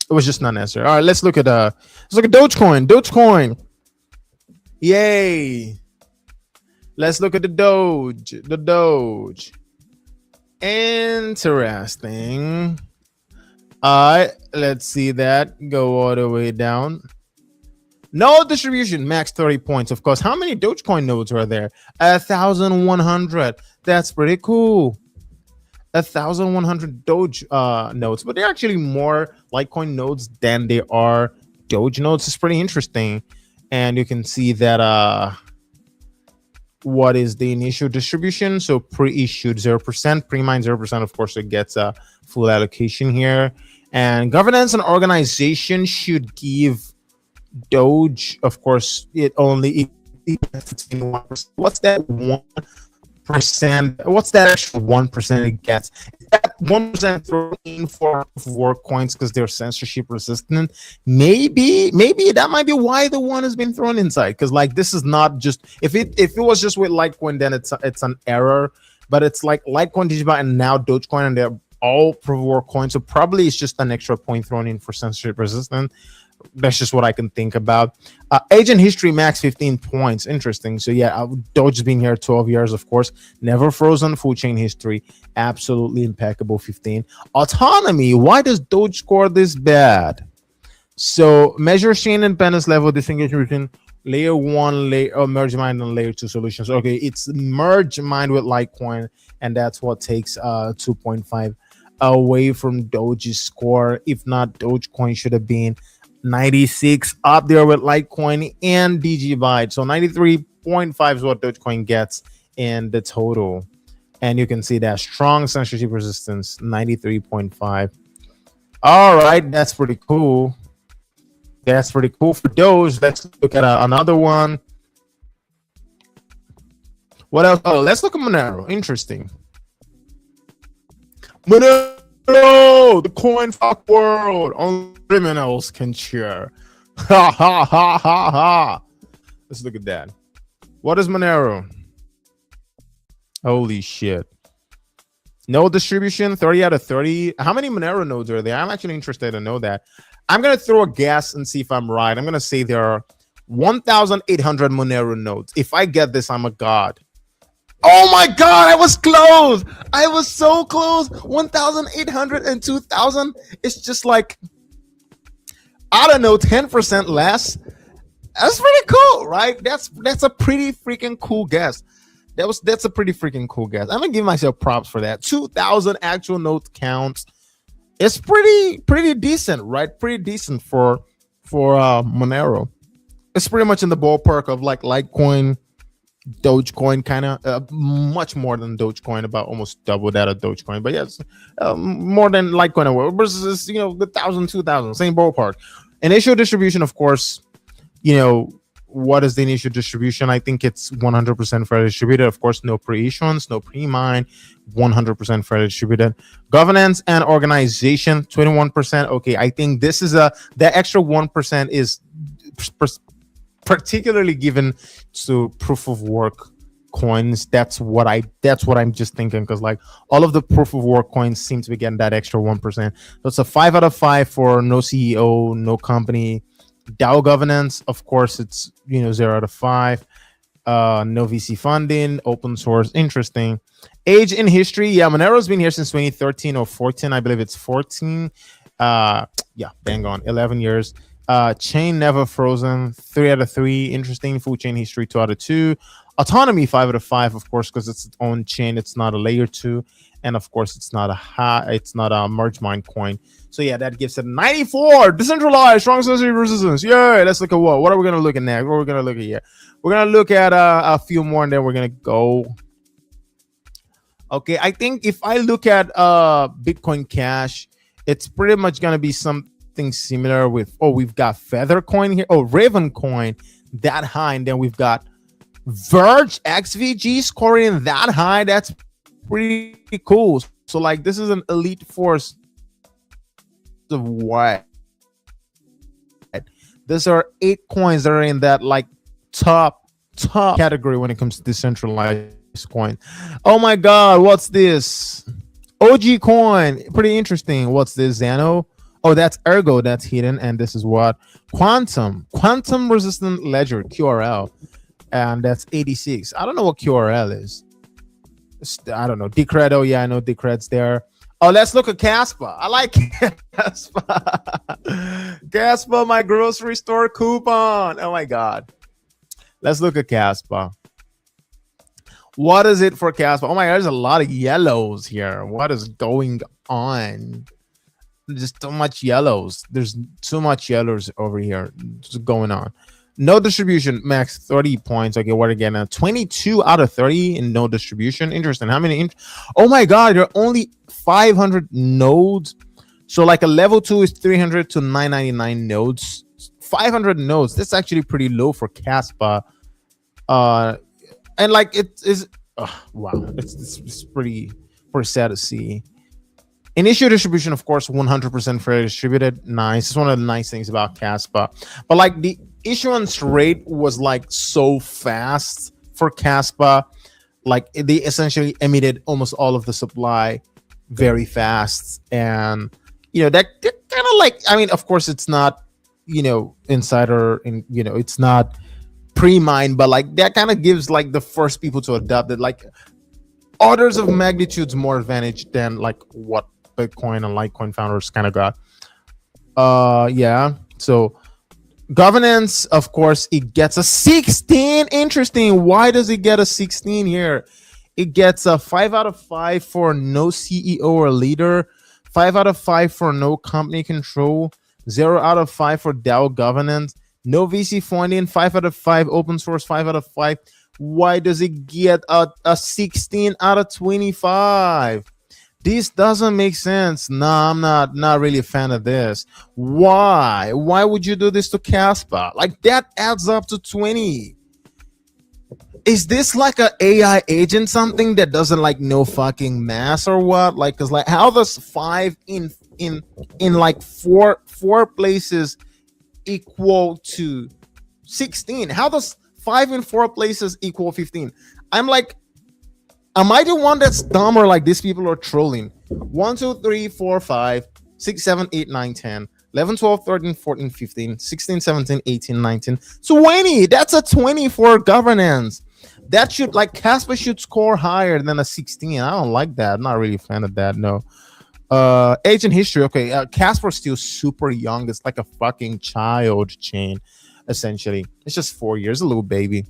It was just not necessary. All right, let's look at Dogecoin. Dogecoin. Yay. Let's look at the Doge. Interesting. All right, let's see that go all the way down. No distribution, max 30 points. Of course, how many Dogecoin nodes are there? 1,100. That's pretty cool. 1,100 Doge nodes, but they're actually more Litecoin nodes than they are Doge nodes. It's pretty interesting. And you can see that what is the initial distribution? So pre-issued 0%, pre-mine 0%. Of course, it gets a full allocation here. And governance and organization should give Doge, of course, it gets 1%. What's that 1%? What's that extra 1% it gets? Is that 1% thrown in for coins because they're censorship resistant? Maybe that might be why the one has been thrown inside. Because like this is not just if it was just with Litecoin, then it's an error. But it's like Litecoin, DigiByte, and now Dogecoin, and they're all proof of work coins. So probably it's just an extra point thrown in for censorship resistant. That's just what I can think about. Agent history max 15 points. Interesting. So yeah, Doge's been here 12 years, of course. Never frozen. Full chain history. Absolutely impeccable. 15. Autonomy. Why does Doge score this bad? So measure chain independence level distinguishing between layer 1, merge mine, and layer 2 solutions. Okay, it's merge mine with Litecoin, and that's what takes 2.5 away from Doge's score. If not, Dogecoin should have been 96 up there with Litecoin and DigiByte. So 93.5 is what Dogecoin gets in the total. And you can see that strong censorship resistance, 93.5. All right, that's pretty cool. That's pretty cool for Doge. Let's look at another one. What else? Oh, let's look at Monero. Interesting. Monero, the coin fuck world. Only criminals can cheer. Ha ha ha ha ha. Let's look at that. What is Monero? Holy shit. Node distribution 30 out of 30. How many Monero nodes are there? I'm actually interested to know that. I'm going to throw a guess and see if I'm right. I'm going to say there are 1,800 Monero nodes. If I get this, I'm a god. Oh my god, I was close. I was so close. 1,800 and 2,000. It's just like, I don't know, 10% less. That's pretty cool, right? That's a pretty freaking cool guess. That's a pretty freaking cool guess. I'm gonna give myself props for that. 2,000 actual node counts. It's pretty decent, right? Pretty decent for Monero. It's pretty much in the ballpark of like Litecoin, Dogecoin, kind of much more than Dogecoin, about almost double that of Dogecoin. But yes, more than Litecoin versus the 1,000, 2,000, same ballpark. Initial distribution, of course. What is the initial distribution? I think it's 100% fairly distributed. Of course, no pre-issuance, no pre-mine, 100% fairly distributed. Governance and organization, 21%. Okay, I think this is the extra 1% is particularly given to proof of work coins. That's what I'm just thinking, because like all of the proof of work coins seem to be getting that extra 1%. So it's a 5 out of 5 for no CEO, no company. DAO governance, of course, it's 0 out of 5. No VC funding, open source, interesting. Age in history, yeah, Monero's been here since 2013 or 14, I believe it's 14. Yeah, bang on, 11 years. Chain never frozen, 3 out of 3, interesting. Full chain history, 2 out of 2. Autonomy, 5 out of 5, of course, because it's its own chain. It's not a layer 2, and of course, it's not a merge mine coin. So yeah, that gives it 94. Decentralized, strong sensitive resistance. Yeah, let's look at what are we gonna look at next? What are we gonna look at here? We're gonna look at a few more, and then we're gonna go. Okay, I think if I look at Bitcoin Cash, it's pretty much gonna be something similar with. Oh, we've got Feather Coin here. Oh, Raven Coin that high, and then we've got Verge XVG scoring that high. That's pretty cool. So like, this is an elite force of what? These are 8 coins that are in that like top category when it comes to decentralized coin. Oh my god, what's this? OG coin, pretty interesting. What's this? Xano? Oh, that's Ergo, that's hidden. And this is what? Quantum resistant ledger, QRL. And that's 86. I don't know what QRL is. I don't know. Decred. Oh yeah, I know Decred's there. Oh, let's look at Caspa. I like Caspa. Caspa, my grocery store coupon. Oh my god. Let's look at Caspa. What is it for Caspa? Oh my god, there's a lot of yellows here. What is going on? Just too much yellows. There's too much yellows over here. What's going on? No distribution, max 30 points. Okay, what again? 22 out of 30 in no distribution. Interesting. How many? Oh my god, there are only 500 nodes. So like a level 2 is 300 to 999 nodes. 500 nodes. That's actually pretty low for Caspa. And like it is. Wow, it's pretty sad to see. Initial distribution, of course, 100% fairly distributed. Nice. It's one of the nice things about Caspa. But like the issuance rate was like so fast for Caspa. Like they essentially emitted almost all of the supply very fast. And, that kind of like, I mean, of course, it's not, insider, and, it's not pre-mine, but like that kind of gives like the first people to adopt it, like orders of magnitudes more advantage than like what Bitcoin and Litecoin founders kind of got. Yeah. So governance, of course, it gets a 16. Interesting. Why does it get a 16 here? It gets a 5 out of 5 for no CEO or leader, 5 out of 5 for no company control, 0 out of 5 for DAO governance, no VC funding, 5 out of 5 open source, 5 out of 5. Why does it get a 16 out of 25? This doesn't make sense. No, I'm not really a fan of this. Why would you do this to Caspa? Like that adds up to 20. Is this like a AI agent, something that doesn't like no fucking math or what? Like, cause like how does 5 in like four places equal to 16? How does 5 in 4 places equal 15? I'm like, Am I the one that's dumb or like these people are trolling? 1, 2, 3, 4, 5, 6, 7, 8, 9, 10, 11, 12, 13, 14, 15, 16, 17, 18, 19, 20. That's a 20 for governance. That should, like, Casper should score higher than a 16. I don't like that. I'm not really a fan of that. No. Age and history. Okay. Casper's still super young. It's like a fucking child chain, essentially. It's just 4 years, a little baby.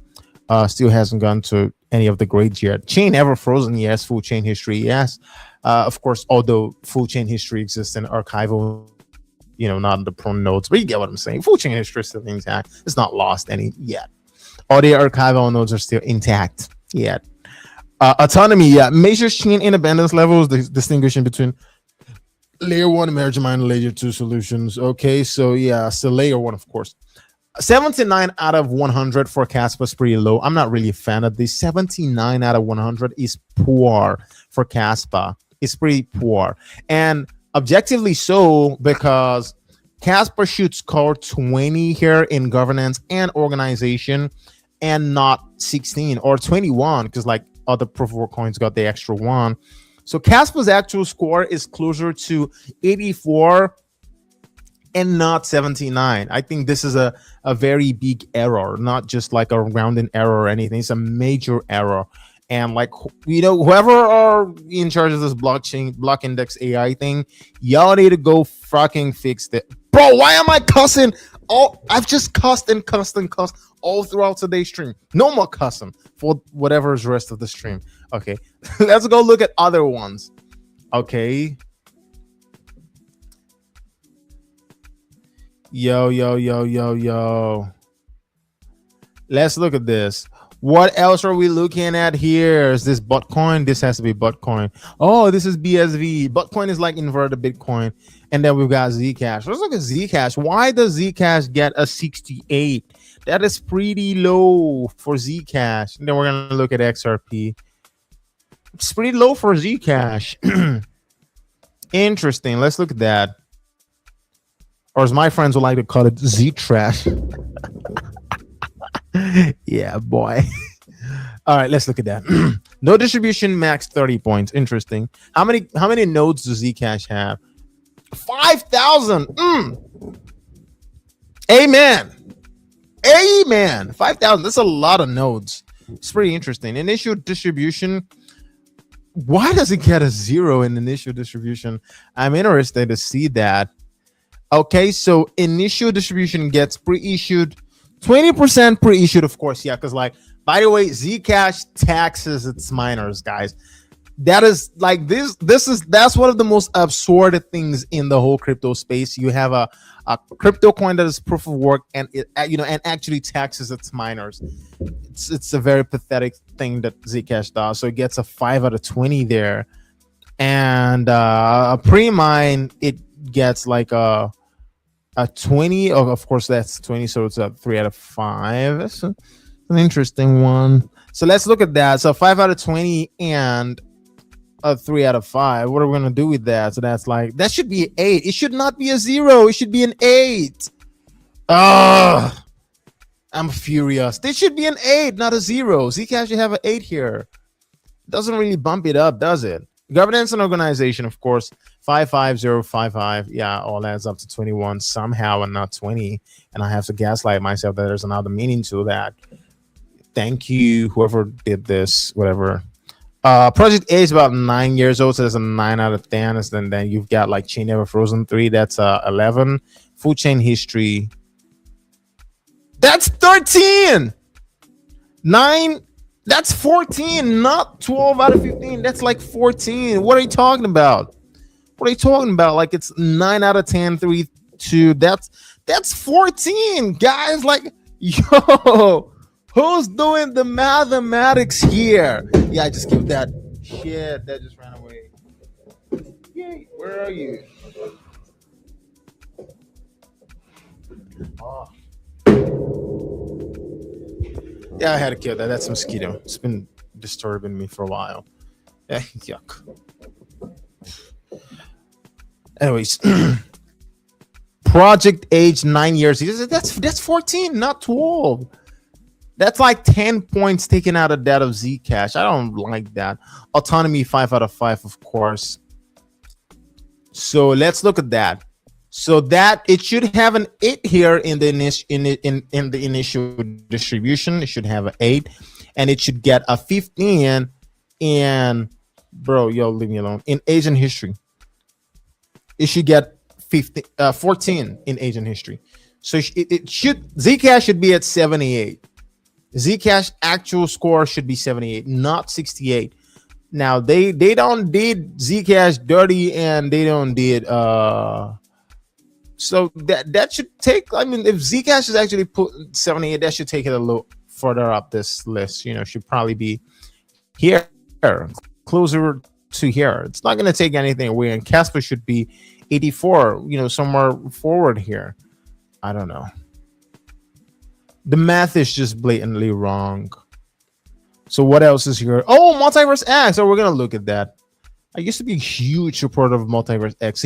Still hasn't gone to any of the grades yet. Chain ever frozen? Yes. Full chain history? Yes. Of course, although full chain history exists in archival, not in the prone nodes, but you get what I'm saying. Full chain history is still intact. It's not lost any yet. All the archival nodes are still intact yet. Autonomy, yeah. Measures chain independence levels, distinguishing between layer 1 emerging mine and layer 2 solutions. Okay, so yeah, so layer 1, of course. 79 out of 100 for Casper is pretty low. I'm not really a fan of this. 79 out of 100 is poor for Casper. It's pretty poor. And objectively so, because Casper should score 20 here in governance and organization and not 16 or 21, because like other proof of work coins got the extra one. So Casper's actual score is closer to 84 and not 79. I think this is a very big error, not just like a rounding error or anything. It's a major error. And like, whoever are in charge of this block index AI thing, y'all need to go fucking fix it. Bro, why am I cussing? I've just cussed and cussed and cussed all throughout today's stream. No more cussing for whatever is the rest of the stream. Okay, let's go look at other ones. Okay. Yo. Let's look at this. What else are we looking at here? Is this Bitcoin? This has to be Bitcoin. Oh, this is BSV. Bitcoin is like inverted Bitcoin. And then we've got Zcash. Let's look at Zcash. Why does Zcash get a 68? That is pretty low for Zcash. And then we're going to look at XRP. It's pretty low for Zcash. Interesting. Let's look at that. Or as my friends would like to call it, Z-Trash. Yeah, boy. All right, let's look at that. No distribution, max 30 points. Interesting. How many nodes does Zcash have? 5,000. Amen. 5,000. That's a lot of nodes. It's pretty interesting. Initial distribution. Why does it get a 0 in initial distribution? I'm interested to see that. Okay, so initial distribution gets pre-issued 20% pre-issued, of course. Yeah, because like, by the way, Zcash taxes its miners, guys. That is like that's one of the most absurd things in the whole crypto space. You have a crypto coin that is proof of work and it and actually taxes its miners. It's a very pathetic thing that Zcash does. So it gets a 5 out of 20 there, and a pre-mine it gets like a 20. Of course that's 20, so it's a 3 out of 5. That's an interesting one. So let's look at that. So 5 out of 20 and a 3 out of 5. What are we gonna do with that? So that's like, that should be an 8. It should not be a 0. It should be an 8. I'm furious. This should be an 8, not a 0. Zcash should have an 8 here. Doesn't really bump it up, does it? Governance and organization, of course, 55055. Yeah, all adds up to 21 somehow and not 20. And I have to gaslight myself that there's another meaning to that. Thank you, whoever did this, whatever. Project A is about 9 years old, so there's a 9 out of 10. And then you've got like Chain Never Frozen 3, that's 11. Full chain history, that's 13. 9. That's 14, not 12 out of 15. That's like 14. What are you talking about? What are you talking about? Like it's 9 out of 10, 3, 2. That's 14, guys. Like, yo, who's doing the mathematics here? Yeah, I just give that shit. That just ran away. Yay, where are you? Oh. Yeah, I had to kill that. That's a mosquito. It's been disturbing me for a while. Yeah, yuck. Anyways, project age 9 years. That's 14, not 12. That's like 10 points taken out of that of Zcash. I don't like that. Autonomy 5 out of 5, of course. So let's look at that. So that it should have an 8 here in the in the initial distribution. It should have an 8, and it should get a 15 in, bro, yo, leave me alone. In Asian history, it should get 14 in Asian history. So it should, Zcash should be at 78. Zcash actual score should be 78, not 68. Now they don't did Zcash dirty, and they don't did so that should take, I mean, if Zcash is actually put 78, that should take it a little further up this list. Should probably be here, closer to here. It's not going to take anything away, and Casper should be 84, somewhere forward here. I don't know. The math is just blatantly wrong. So what else is here? Oh, Multiverse X. So we're going to look at that. I used to be a huge supporter of Multiverse X,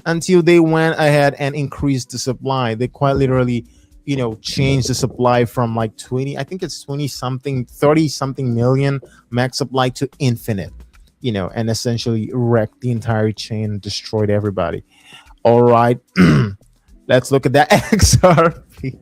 until they went ahead and increased the supply. They quite literally, changed the supply from like 20, I think it's 20 something, 30 something million max supply to infinite, and essentially wrecked the entire chain and destroyed everybody. All right. Let's look at that XRP.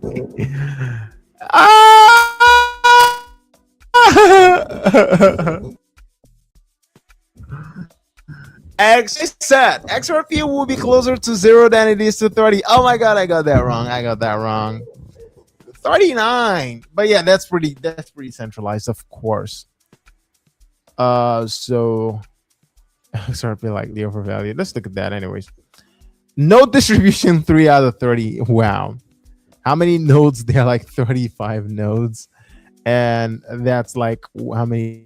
Said XRP will be closer to 0 than it is to 30. Oh my god, I got that wrong. 39. But yeah, that's pretty centralized, of course. So XRP likely overvalued. Let's look at that anyways. Node distribution 3 out of 30. Wow. How many nodes? There are like 35 nodes. And that's like how many?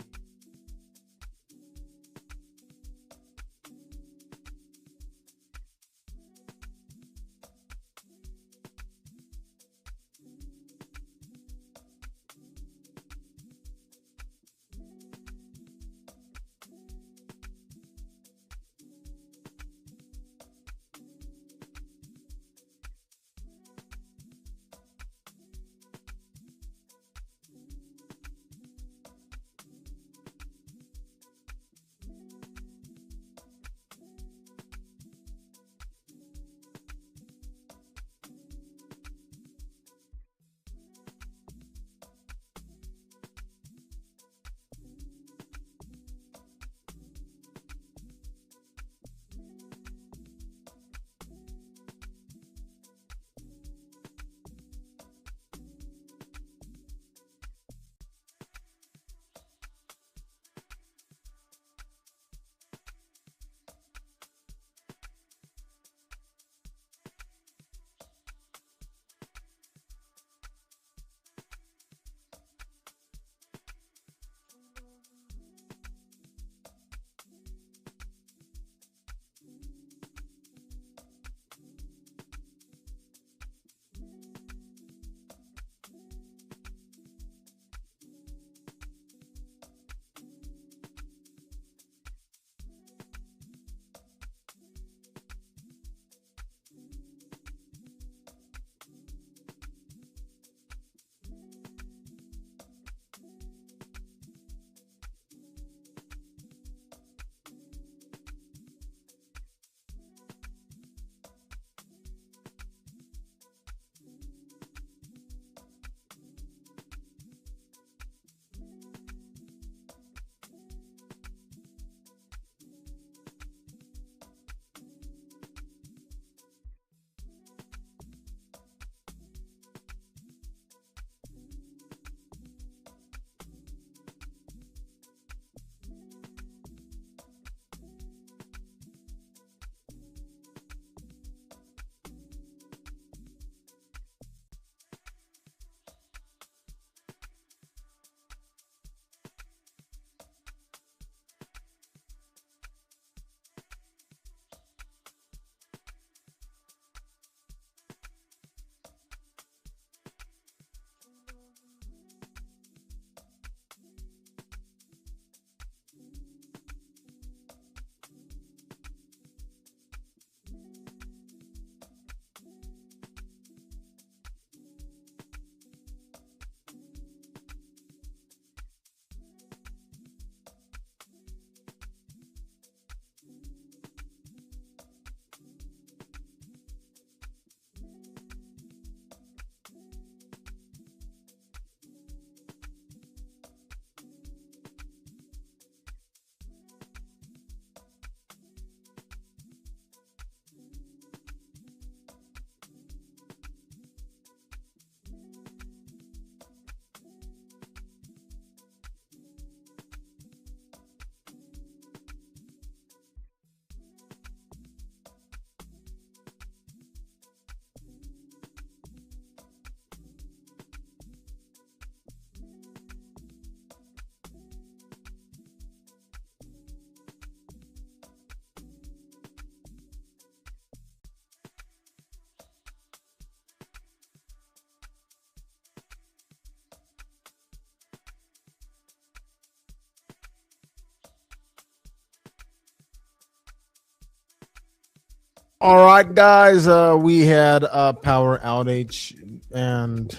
All right, guys. We had a power outage, and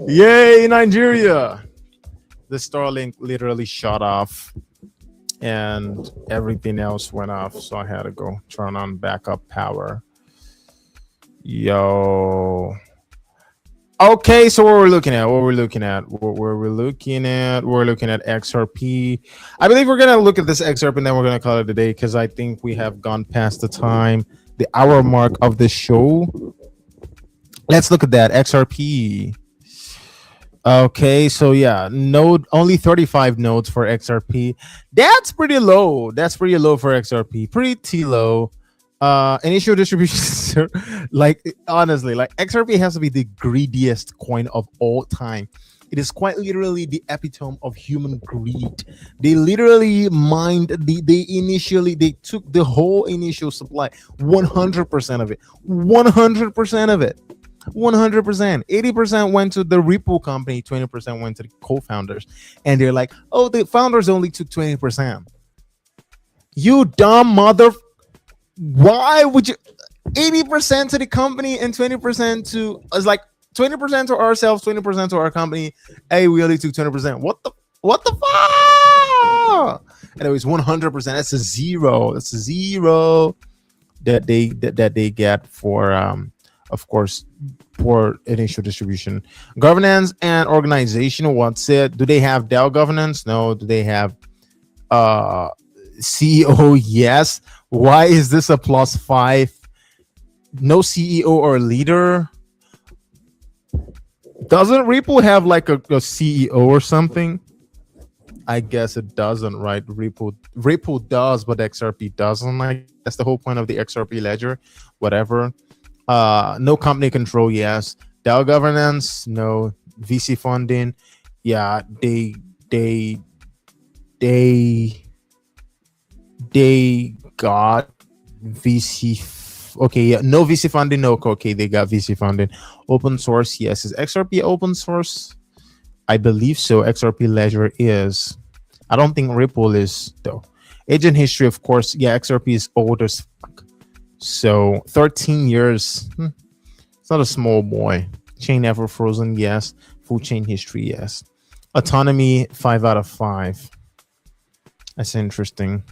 yay, Nigeria! The Starlink literally shut off, and everything else went off. So I had to go turn on backup power. Yo. Okay, so what we're looking at, we're looking at XRP. I believe we're gonna look at this XRP and then we're gonna call it a day because I think we have gone past the time, the hour mark of the show. Let's look at that XRP. Okay, so yeah, node only 35 nodes for XRP. That's pretty low. That's pretty low for XRP. Pretty low. Initial distribution, like honestly, like XRP has to be the greediest coin of all time. It is quite literally the epitome of human greed. They literally mined they took the whole initial supply, 100% of it, 100% of it. 100%, 80% went to the repo company, 20% went to the co-founders, and they're like, oh, the founders only took 20%. You dumb mother, why would you 80% to the company and 20% to us? Like 20% to ourselves, 20% to our company. Hey, we only took 20%. What the fuck? Anyways, 100%, that's a zero. That's a zero that they get for of course, for initial distribution. Governance and organization, what's it? Do they have DAO governance? No. Do they have CEO? Yes. Why is this a +5? No CEO or leader. Doesn't Ripple have like a CEO or something? I guess it doesn't, right? Ripple does, but XRP doesn't. Like that's the whole point of the XRP ledger. Whatever. No company control, yes. DAO governance, no. VC funding, yeah. They got VC. Okay, yeah. No VC funding, no. Okay, they got VC funding. Open source, yes. Is XRP open source? I believe so. XRP ledger is. I don't think Ripple is though. Agent history, of course. Yeah, XRP is old as fuck. So 13 years. It's not a small boy. Chain ever frozen, yes. Full chain history, yes. Autonomy, 5 out of 5. That's interesting.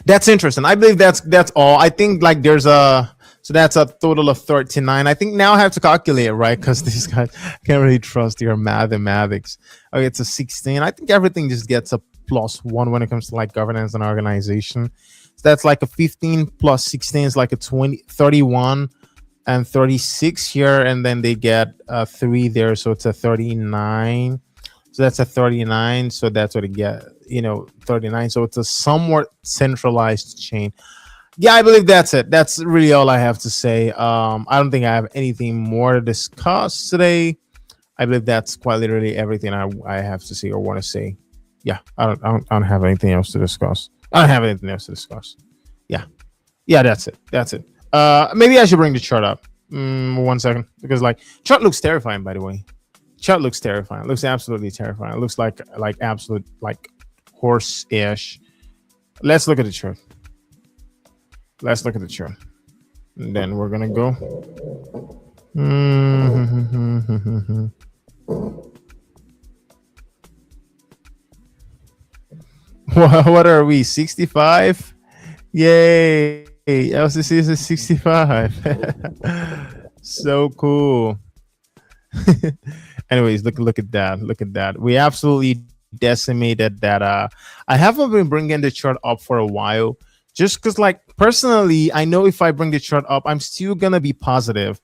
That's interesting. I believe that's all. I think like there's a so that's a total of 39. I think now I have to calculate, right? Because these guys can't really trust your mathematics. Okay, it's a 16. I think everything just gets a +1 when it comes to like governance and organization. So that's like a 15 plus 16 is like a 20, 31 and 36 here, and then they get a 3 there, so it's a 39. So that's a 39. So that's what it get, 39. So it's a somewhat centralized chain. Yeah, I believe that's it. That's really all I have to say. I don't think I have anything more to discuss today. I believe that's quite literally everything I have to say or want to say. Yeah, I don't have anything else to discuss. I don't have anything else to discuss. Yeah, that's it. Maybe I should bring the chart up. 1 second, because like chart looks terrifying. By the way, chart looks terrifying. It looks absolutely terrifying. It looks like absolute like horse-ish. Let's look at the chart. And then we're gonna go. What are we? 65? Yay! LCC is a 65. So cool. Anyways, look at that. We absolutely decimated that. I haven't been bringing the chart up for a while, just because like personally, I know if I bring the chart up, I'm still gonna be positive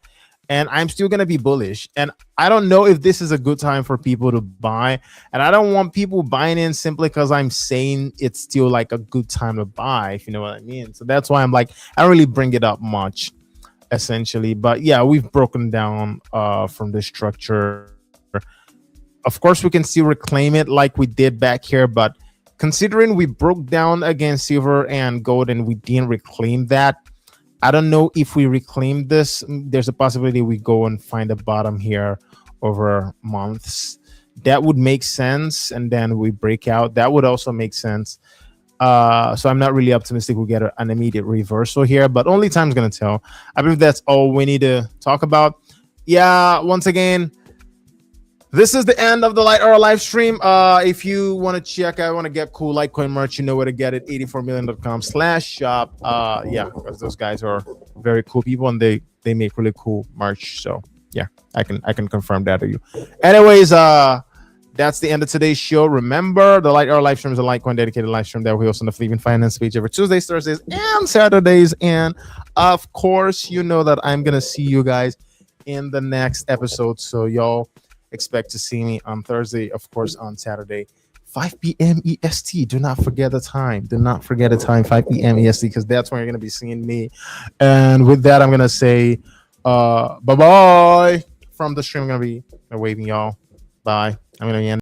and I'm still gonna be bullish. And I don't know if this is a good time for people to buy. And I don't want people buying in simply because I'm saying it's still like a good time to buy, if you know what I mean. So that's why I'm like, I don't really bring it up much, essentially. But yeah, we've broken down from the structure. Of course, we can still reclaim it like we did back here, but considering we broke down against silver and gold and we didn't reclaim that, I don't know if we reclaim this. There's a possibility we go and find a bottom here over months. That would make sense. And then we break out. That would also make sense. So I'm not really optimistic we'll get an immediate reversal here, but only time's gonna tell. I believe that's all we need to talk about. Yeah, once again, this is the end of the Lite Hour live stream. If you want to check out, want to get cool Litecoin merch, you know where to get it, 84million.com/shop. Yeah, because those guys are very cool people and they make really cool merch. So yeah, I can confirm that to you. Anyways, that's the end of today's show. Remember, the Lite Hour live stream is a Litecoin dedicated live stream that we host on the Fleeting Finance page every Tuesdays, Thursdays, and Saturdays. And of course, you know that I'm gonna see you guys in the next episode. So y'all expect to see me on Thursday, of course, on Saturday, 5 p.m. EST. Do not forget the time. Do not forget the time, 5 p.m. EST, because that's when you're gonna be seeing me. And with that, I'm gonna say bye-bye from the stream. I'm gonna be waving y'all. Bye. I'm gonna end.